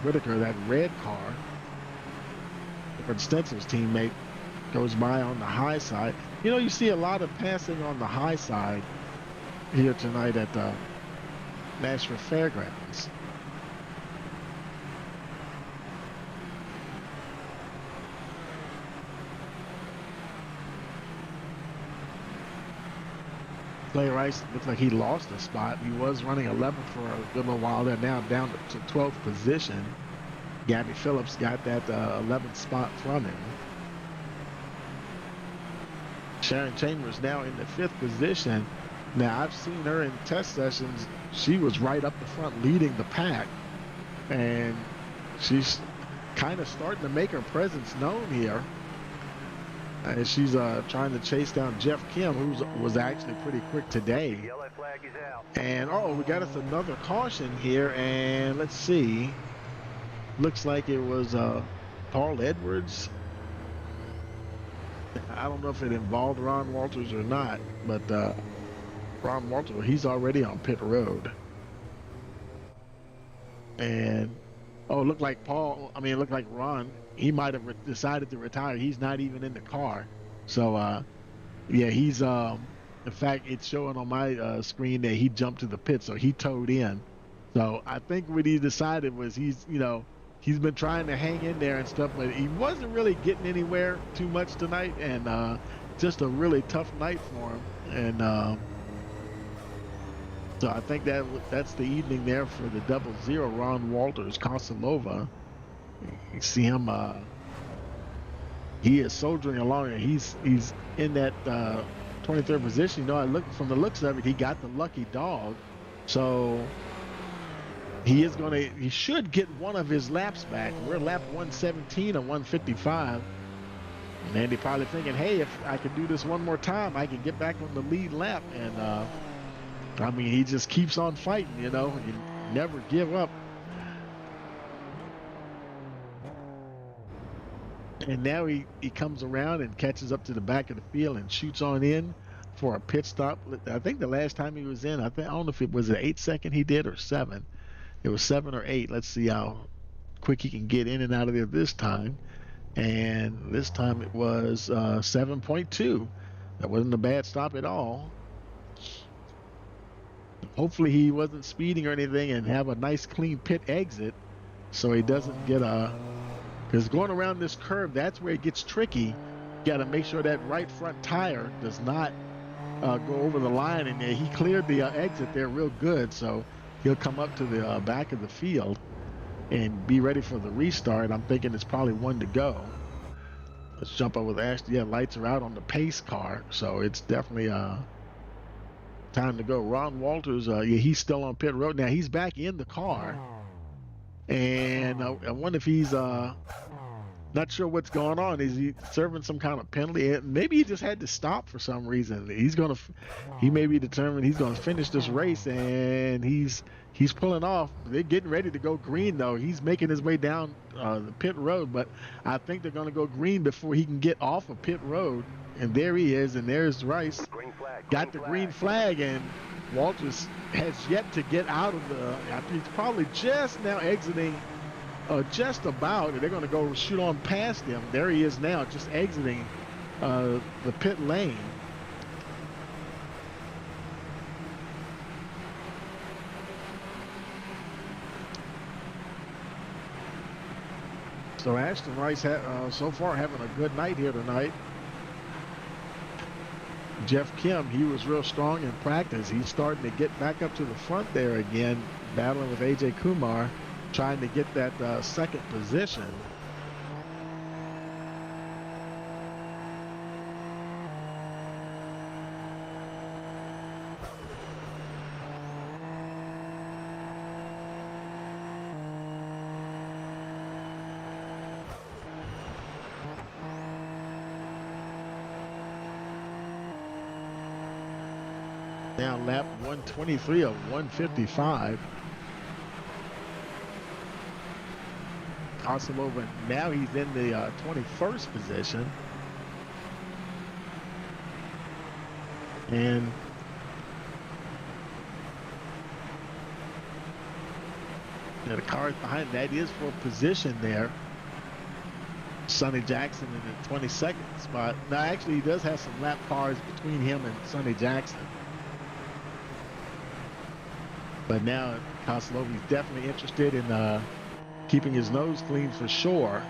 Whitaker, that red car, Fred Stencil's teammate, goes by on the high side. You know, you see a lot of passing on the high side here tonight at the Nashville Fairgrounds. Clay Rice looks like he lost a spot. He was running 11th for a good little while there. Now down to 12th position. Gabby Phillips got that 11th spot from him. Sharon Chambers now in the 5th position. Now I've seen her in test sessions. She was right up the front leading the pack. And she's kind of starting to make her presence known here. And she's trying to chase down Jeff Kim, who was actually pretty quick today. Yellow flag is out. And we got us another caution here, and let's see. Looks like it was Paul Edwards. I don't know if it involved Ron Walters or not, but Ron Walters, he's already on pit road. And it looked like Ron, he might have decided to retire. He's not even in the car. So, yeah, he's, in fact, it's showing on my screen that he jumped to the pit, so he towed in. So I think what he decided was he's been trying to hang in there and stuff, but he wasn't really getting anywhere too much tonight, and just a really tough night for him. And so I think that's the evening there for the 00, Ron Walters, Kosalova. You see him, he is soldiering along, and he's in that 23rd position. You know, I look from the looks of it, he got the lucky dog. So he should get one of his laps back. We're lap 117 or 155. And Andy probably thinking, hey, if I can do this one more time, I can get back on the lead lap. And I mean, he just keeps on fighting, you know, you never give up. And now he comes around and catches up to the back of the field and shoots on in for a pit stop. I think the last time he was in, I don't know if it was an 8-second he did or 7. It was 7 or 8. Let's see how quick he can get in and out of there this time. And this time it was 7.2. That wasn't a bad stop at all. Hopefully he wasn't speeding or anything and have a nice clean pit exit so he doesn't get because going around this curve, that's where it gets tricky. You got to make sure that right front tire does not go over the line, and he cleared the exit there real good, so he'll come up to the back of the field and be ready for the restart. I'm thinking it's probably 1 to go. Let's jump up with Ashton. Yeah, lights are out on the pace car, so it's definitely time to go. Ron Walters, yeah, he's still on pit road. Now he's back in the car. And I wonder if he's not sure what's going on. Is he serving some kind of penalty? Maybe he just had to stop for some reason. He may be determined he's gonna finish this race, and he's pulling off. They're getting ready to go green though. He's making his way down the pit road, but I think they're gonna go green before he can get off of pit road. And there he is, and there's Rice. Green flag. Got the green flag, and Walters has yet to get out of he's probably just now exiting just about, and they're going to go shoot on past him. There he is now, just exiting the pit lane. So Ashton Rice so far having a good night here tonight. Jeff Kim, he was real strong in practice. He's starting to get back up to the front there again, battling with AJ Kumar, trying to get that second position. Now lap 123 of 155. Koslova, now he's in the 21st position. And the cars behind that is for position there. Sonny Jackson in the 22nd spot. Now actually he does have some lap cars between him and Sonny Jackson. But now Koslovi's definitely interested in keeping his nose clean for sure.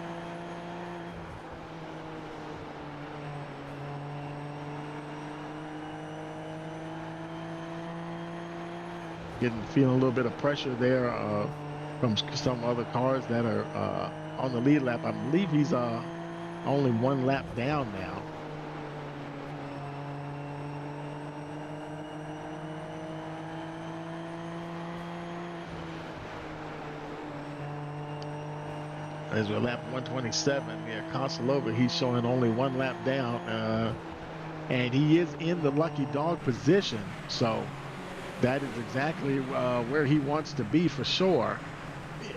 Feeling a little bit of pressure there from some other cars that are on the lead lap. I believe he's only one lap down now. As we're lap 127, yeah, Koslova, he's showing only one lap down, and he is in the lucky dog position, so that is exactly where he wants to be for sure.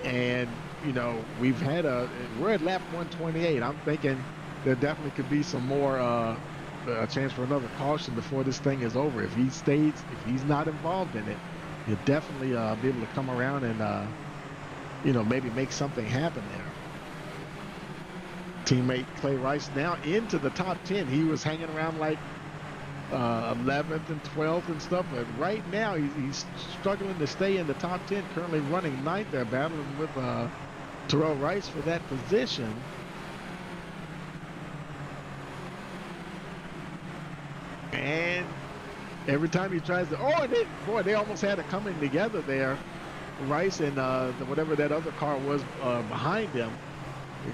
And you know, we're at lap 128. I'm thinking there definitely could be some more a chance for another caution before this thing is over. If he's not involved in it, he'll definitely be able to come around and maybe make something happen there. Teammate Clay Rice now into the top 10. He was hanging around like 11th and 12th and stuff, but right now he's struggling to stay in the top 10, currently running 9th there, battling with Terrell Rice for that position. And every time he tries to, they almost had it coming together there. Rice and whatever that other car was behind him.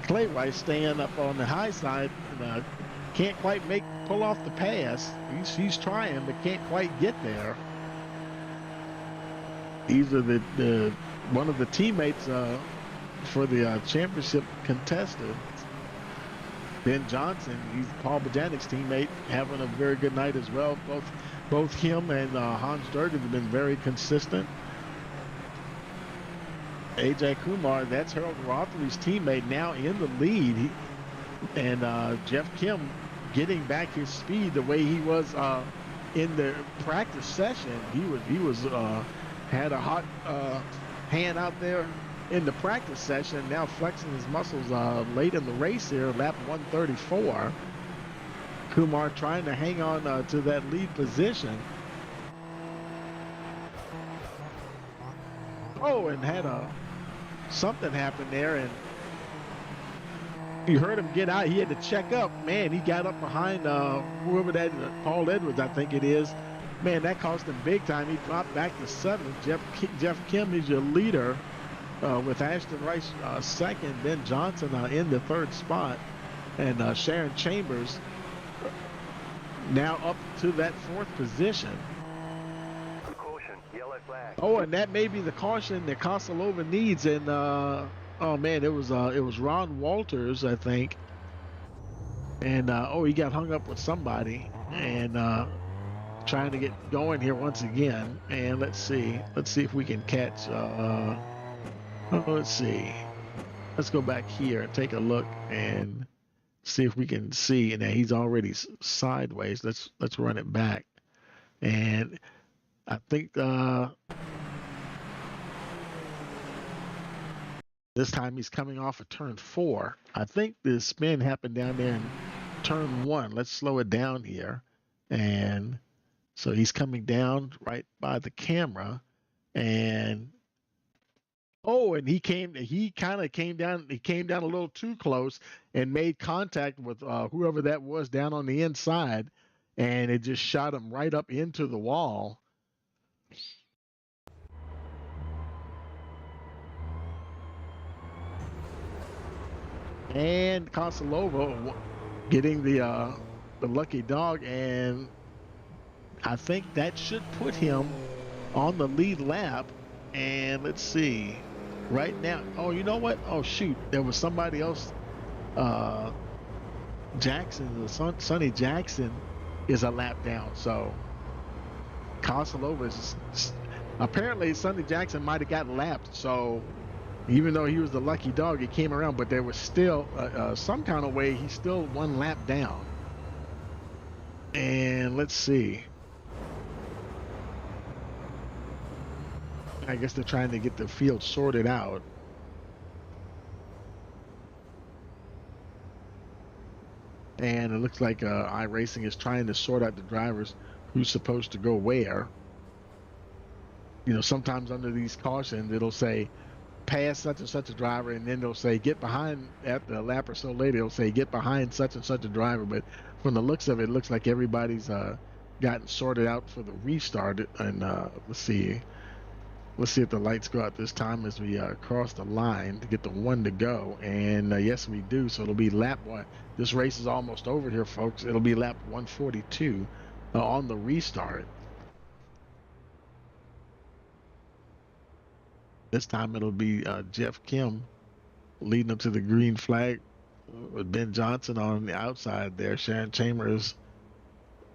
Clay Rice staying up on the high side and can't quite pull off the pass. He's trying, but can't quite get there. These are the one of the teammates for the championship contestant. Ben Johnson, he's Paul Bojanic's teammate, having a very good night as well. Both him and Hans Durden have been very consistent. AJ Kumar, that's Harold Rothery's teammate, now in the lead. And Jeff Kim getting back his speed the way he was in the practice session. He was had a hot hand out there in the practice session, now flexing his muscles late in the race here, lap 134. Kumar trying to hang on to that lead position. Oh, and had something happened there, and you heard him get out. He had to check up. Man, he got up behind whoever that Paul Edwards, I think it is. Man, that cost him big time. He dropped back to 7th. Jeff Kim is your leader with Ashton Rice second. Ben Johnson in the 3rd spot. And Sharon Chambers now up to that 4th position. Caution, yellow flag. Oh, and that may be the caution that Koslova needs. And oh man, it was Ron Walters, I think. And he got hung up with somebody and trying to get going here once again. And let's see if we can catch. Let's see. Let's go back here and take a look and see if we can see. And he's already sideways. Let's run it back. And I think this time he's coming off of turn 4. I think the spin happened down there in turn 1. Let's slow it down here. And so he's coming down right by the camera. And and he kind of came down a little too close and made contact with whoever that was down on the inside, and it just shot him right up into the wall. And Kosolova getting the lucky dog, and I think that should put him on the lead lap. And let's see, right now, oh, you know what? Oh, shoot, there was somebody else. Jackson, Sonny Jackson is a lap down. So Kosolova is apparently Sonny Jackson might have got lapped. So even though he was the lucky dog, he came around, but there was still some kind of way he's still one lap down. And let's see. I guess they're trying to get the field sorted out. And it looks like iRacing is trying to sort out the drivers who's supposed to go where. You know, sometimes under these cautions, it'll say pass such and such a driver, and then they'll say get behind at the lap or so later. It'll say get behind such and such a driver. But from the looks of it, it looks like everybody's gotten sorted out for the restart. And let's see if the lights go out this time as we cross the line to get the 1 to go. And yes, we do. So it'll be lap 1. This race is almost over here, folks. It'll be lap 142 on the restart. This time it'll be Jeff Kim leading up to the green flag with Ben Johnson on the outside there. Sharon Chambers,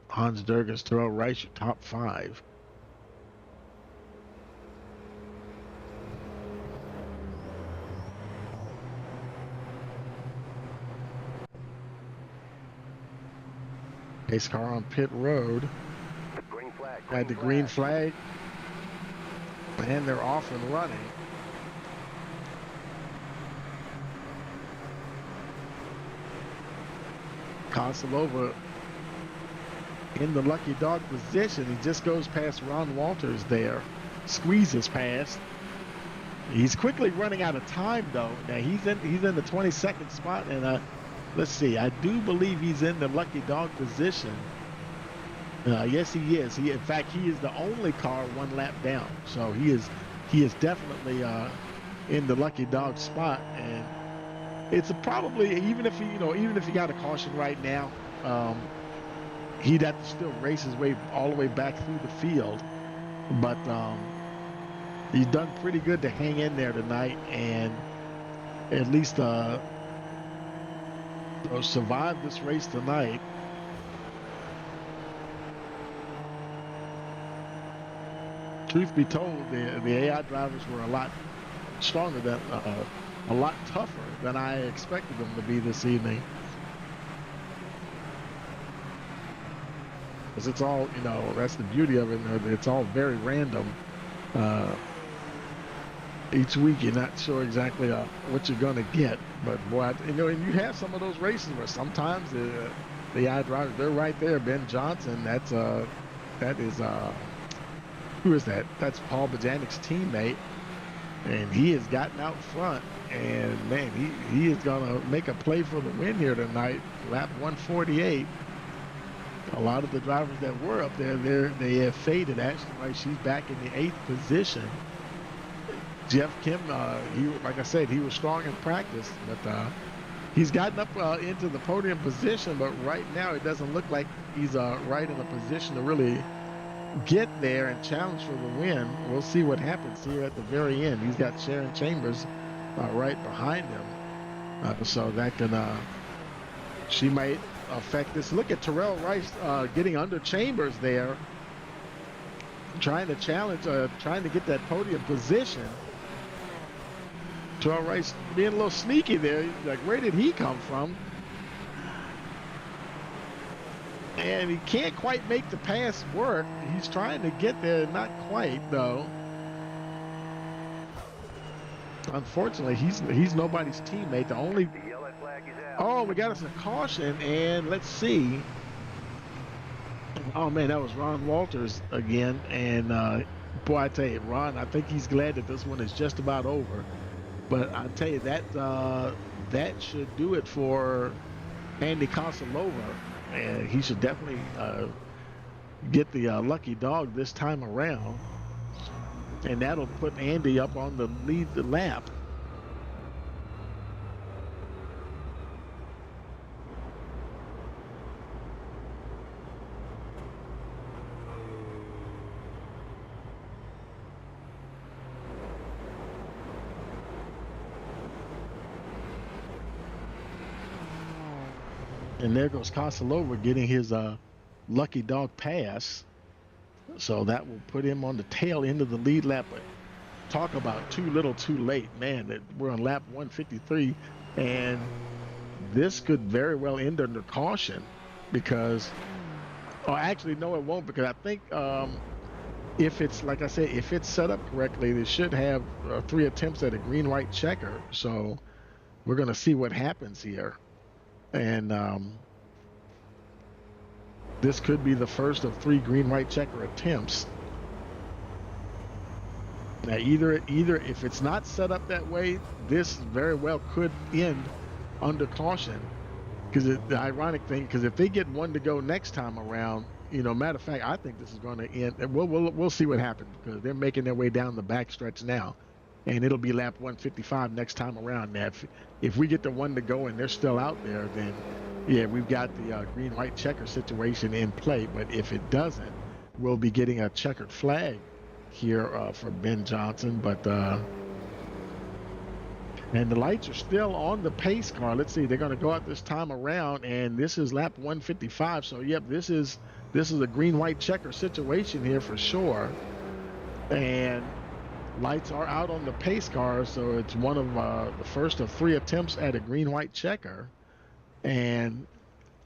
Hans Durgas, Terrell Rice, your top 5. Pace car on pit road. Green flag. Had the green flag. And they're off and running. Kosolova in the lucky dog position. He just goes past Ron Walters there. Squeezes past. He's quickly running out of time though. Now he's in the 22nd spot, and let's see. I do believe he's in the lucky dog position. Yes, he is. In fact, he is the only car 1 lap down. So he is definitely in the lucky dog spot, and it's probably even if he got a caution right now, he'd have to still race his way all the way back through the field. But he's done pretty good to hang in there tonight, and at least survive this race tonight. Truth be told, the AI drivers were a lot stronger than, a lot tougher than I expected them to be this evening. Because it's all, that's the beauty of it. It's all very random. Each week you're not sure exactly what you're going to get. But boy, and you have some of those races where sometimes the AI drivers, they're right there. Ben Johnson, that is who is that? That's Paul Bajanic's teammate, and he has gotten out front, and man, he is gonna make a play for the win here tonight. Lap 148. A lot of the drivers that were up there, they have faded. Actually, right, she's back in the 8th position. Jeff Kim, like I said, he was strong in practice, but he's gotten up into the podium position. But right now, it doesn't look like he's right in a position to really get there and challenge for the win. We'll see what happens here at the very end. He's got Sharon Chambers right behind him, so that can she might affect this. Look at Terrell Rice getting under Chambers there, trying to challenge, trying to get that podium position. Terrell Rice being a little sneaky there. Like, where did he come from? And he can't quite make the pass work. He's trying to get there, not quite though. Unfortunately, he's nobody's teammate. The only The yellow flag is out. Oh, we got us a caution, and let's see. Oh man, that was Ron Walters again, and boy, I tell you, Ron, I think he's glad that this one is just about over. But I tell you that that should do it for Andy Kosilova, and he should definitely get the lucky dog this time around, and that'll put Andy up on the lead lap. And there goes Kosilova getting his lucky dog pass. So that will put him on the tail end of the lead lap. But talk about too little too late. Man, we're on lap 153. And this could very well end under caution because, or actually, no, it won't, because I think if it's, like I said, if it's set up correctly, they should have 3 attempts at a green-white checker. So we're going to see what happens here. And this could be the first of 3 green-white checker attempts. Now, either if it's not set up that way, this very well could end under caution. Because the ironic thing, because if they get 1 to go next time around, you know, matter of fact, I think this is going to end. And we'll see what happens, because they're making their way down the backstretch now. And it'll be lap 155 next time around. Now, if we get the 1 to go and they're still out there, then yeah, we've got the green-white checker situation in play. But if it doesn't, we'll be getting a checkered flag here for Ben Johnson. But and the lights are still on the pace car. Let's see, they're going to go out this time around, and this is lap 155. So yep, this is a green-white checker situation here for sure. And lights are out on the pace car, so it's one of the first of 3 attempts at a green-white checker. And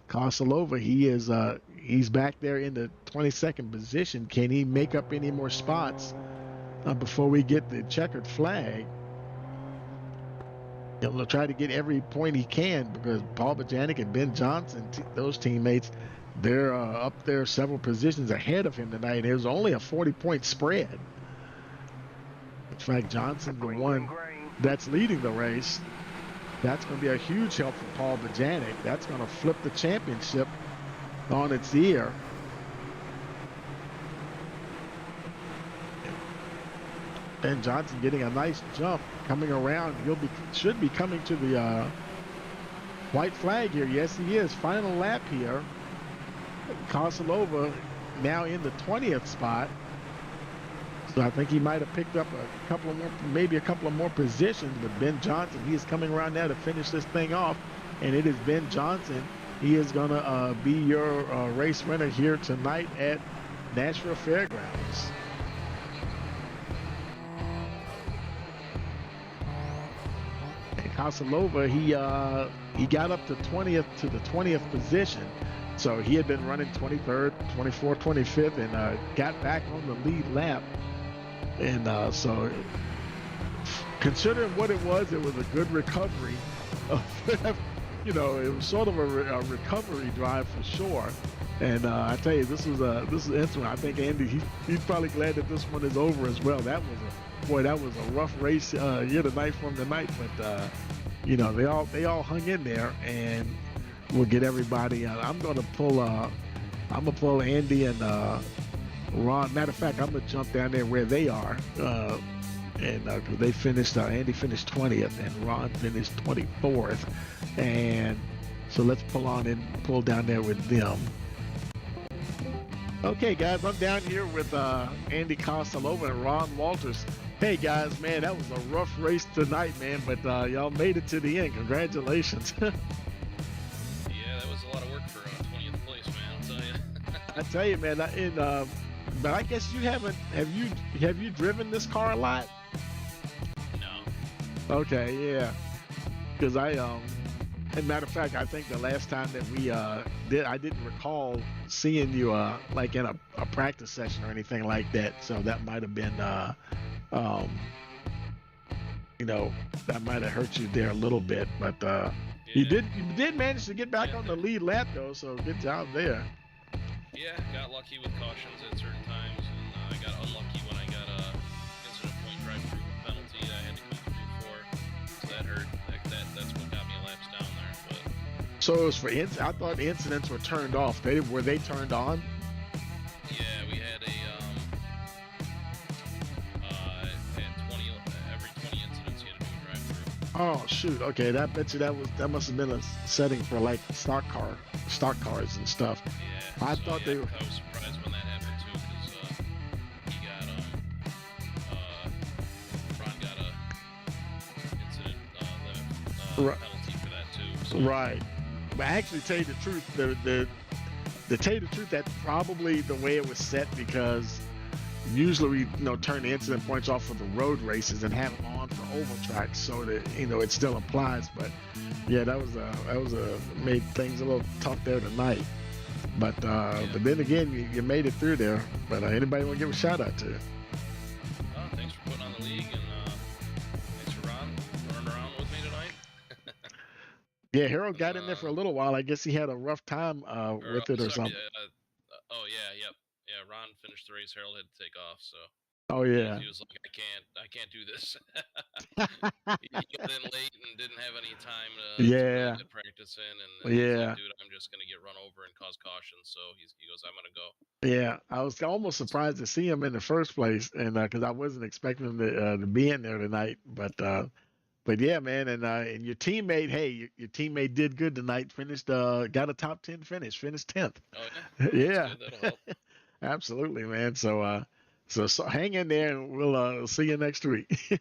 Kosilova, he's back there in the 22nd position. Can he make up any more spots before we get the checkered flag? He'll try to get every point he can, because Paul Bajanic and Ben Johnson, those teammates, they're up there several positions ahead of him tonight. It was only a 40-point spread. In fact, Johnson's the one that's leading the race. That's going to be a huge help for Paul Bajanic. That's going to flip the championship on its ear. Ben Johnson getting a nice jump coming around. Should be coming to the white flag here. Yes, he is. Final lap here. Kosilova now in the 20th spot. So I think he might have picked up a couple of more, maybe a couple of more positions. But Ben Johnson, he is coming around now to finish this thing off. And it is Ben Johnson. He is going to be your race winner here tonight at Nashville Fairgrounds. And Kosilova, he got up to the 20th position. So he had been running 23rd, 24th, 25th, and got back on the lead lap. And so, considering what it was a good recovery. You know, it was sort of a recovery drive for sure. And I tell you, this is an instrument. I think Andy, he's probably glad that this one is over as well. That was a rough race here tonight from tonight. But you know, they all hung in there, and we'll get everybody. I'm gonna pull Andy and Ron. Matter of fact, I'm gonna jump down there where they are, and because they finished, Andy finished 20th and Ron finished 24th, and so let's pull down there with them. Okay, guys, I'm down here with Andy Kosilova and Ron Walters. Hey guys, man, that was a rough race tonight, man, but y'all made it to the end. Congratulations. Yeah, that was a lot of work for 20th place, man. I'll tell you. I tell you, man. But I guess you haven't. Have you driven this car a lot? No. Okay, yeah. Because And matter of fact, I think the last time that we I didn't recall seeing you like in a practice session or anything like that. So that might have been um, you know, that might have hurt you there a little bit. But you did manage to get back on the lead lap though. So good job there. Yeah, got lucky with cautions at certain times, and I got unlucky when I got a incident point drive-through penalty that I had to come through for. So that hurt. That's what got me laps down there. But So it was for I thought incidents were turned off. Were they turned on? yeah, we had at 20 every 20 incidents you had to do a drive-through. Oh shoot. Okay, that bet you that must have been a setting for like stock cars and stuff. Yeah, I so thought they were. I was surprised when that happened too, because he got Ron got a incident limit penalty for that too. So. Right. But actually, tell you the truth, that's probably the way it was set, because usually we turn the incident points off for the road races and have them on for oval tracks, so that it still applies. But yeah, that was made things a little tough there tonight. But then again, you made it through there. But anybody want to give a shout out to you? Thanks for putting on the league, and thanks for Ron running around with me tonight. Yeah, Harold got in there for a little while. I guess he had a rough time with it or something. Yeah, Ron finished the race. Harold had to take off, so. Oh yeah. He was like, I can't do this. He got in late and didn't have any time to really get practice in, and he's like, dude, I'm just gonna get run over and cause caution. So he goes, I'm gonna go. Yeah, I was almost surprised to see him in the first place, and because I wasn't expecting him to be in there tonight. But yeah, man, and your teammate, hey, your teammate did good tonight. Finished, got a top 10 finish. Finished 10th. Oh yeah. Yeah. That'll help. Absolutely, man. So hang in there, and we'll see you next week. Yep.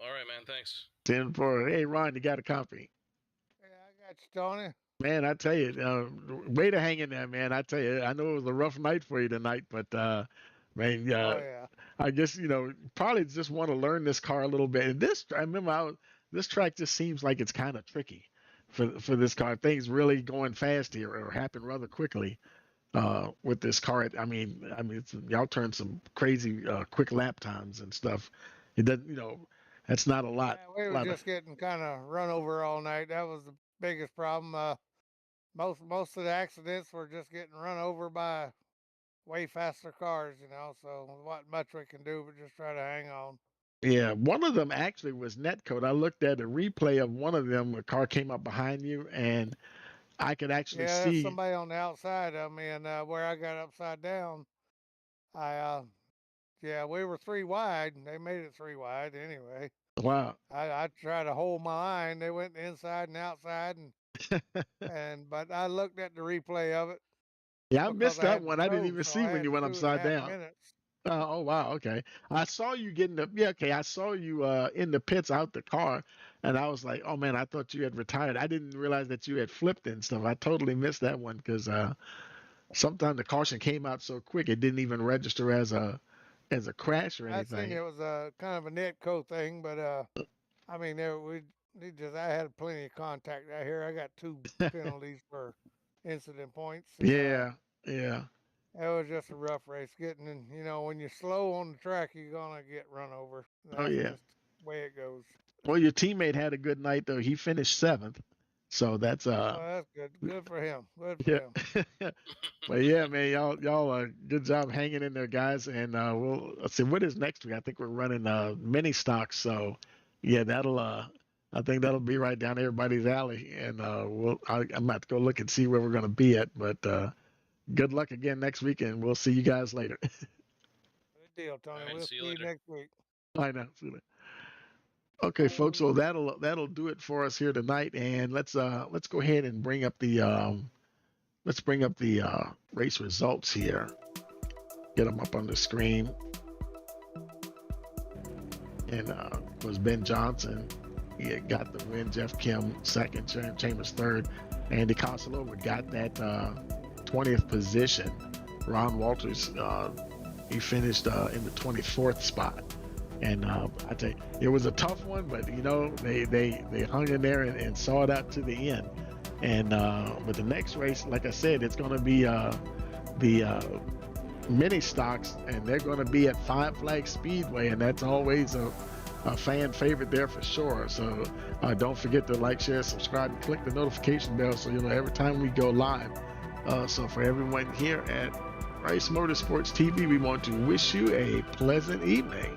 All right, man. Thanks. 10-4. Hey, Ron, you got a copy? Yeah, I got you, Tony. Man, I tell you, way to hang in there, man. I tell you, I know it was a rough night for you tonight, but man, Oh yeah. I guess probably just want to learn this car a little bit. And I remember this track just seems like it's kind of tricky for this car. Things really going fast here or happen rather quickly. With this car, I mean, y'all turn some crazy quick lap times and stuff. It doesn't, that's not a lot. Yeah, we were just getting kind of run over all night. That was the biggest problem. Most of the accidents were just getting run over by way faster cars, So what much we can do, but just try to hang on. Yeah, one of them actually was netcode. I looked at a replay of one of them. A car came up behind you, and I could actually see there's somebody on the outside of me, and where I got upside down, we were 3 wide, and they made it 3 wide anyway. Wow. I tried to hold my line. They went inside and outside, but I looked at the replay of it. Yeah, I missed that one. I didn't even see when you went upside down. Minutes. Oh wow, okay. I saw you I saw you in the pits out the car, and I was like, oh man, I thought you had retired. I didn't realize that you had flipped and stuff. I totally missed that one because sometimes the caution came out so quick it didn't even register as a crash or anything. I think it was a kind of a netco thing, but I mean, I had plenty of contact out here. I got 2 penalties for incident points. Yeah. It was just a rough race getting in. When you're slow on the track, you're gonna get run over. That's just the way it goes. Well, your teammate had a good night though. He finished 7th, so that's that's good. Good for him. Good for him. But yeah, man, y'all good job hanging in there, guys. And let's see what is next week. I think we're running mini stocks, so yeah, I think that'll be right down everybody's alley. And I'm about to go look and see where we're gonna be at, but. Good luck again next week, and we'll see you guys later. Good deal, Tony. Right, we'll see you next week. I know. Okay, folks. So that'll do it for us here tonight, and let's go ahead and bring up the race results here. Get them up on the screen. And it was Ben Johnson. He got the win. Jeff Kim second. Chambers third. Andy Costello got that 20th position. Ron Walters, he finished in the 24th spot. And I tell you, it was a tough one, but you know they hung in there and saw it out to the end. And with the next race, like I said, it's going to be the mini stocks, and they're going to be at Five Flag Speedway, and that's always a fan favorite there for sure. So don't forget to like, share, subscribe, and click the notification bell so you'll know every time we go live. So for everyone here at Rice Motorsports TV, we want to wish you a pleasant evening.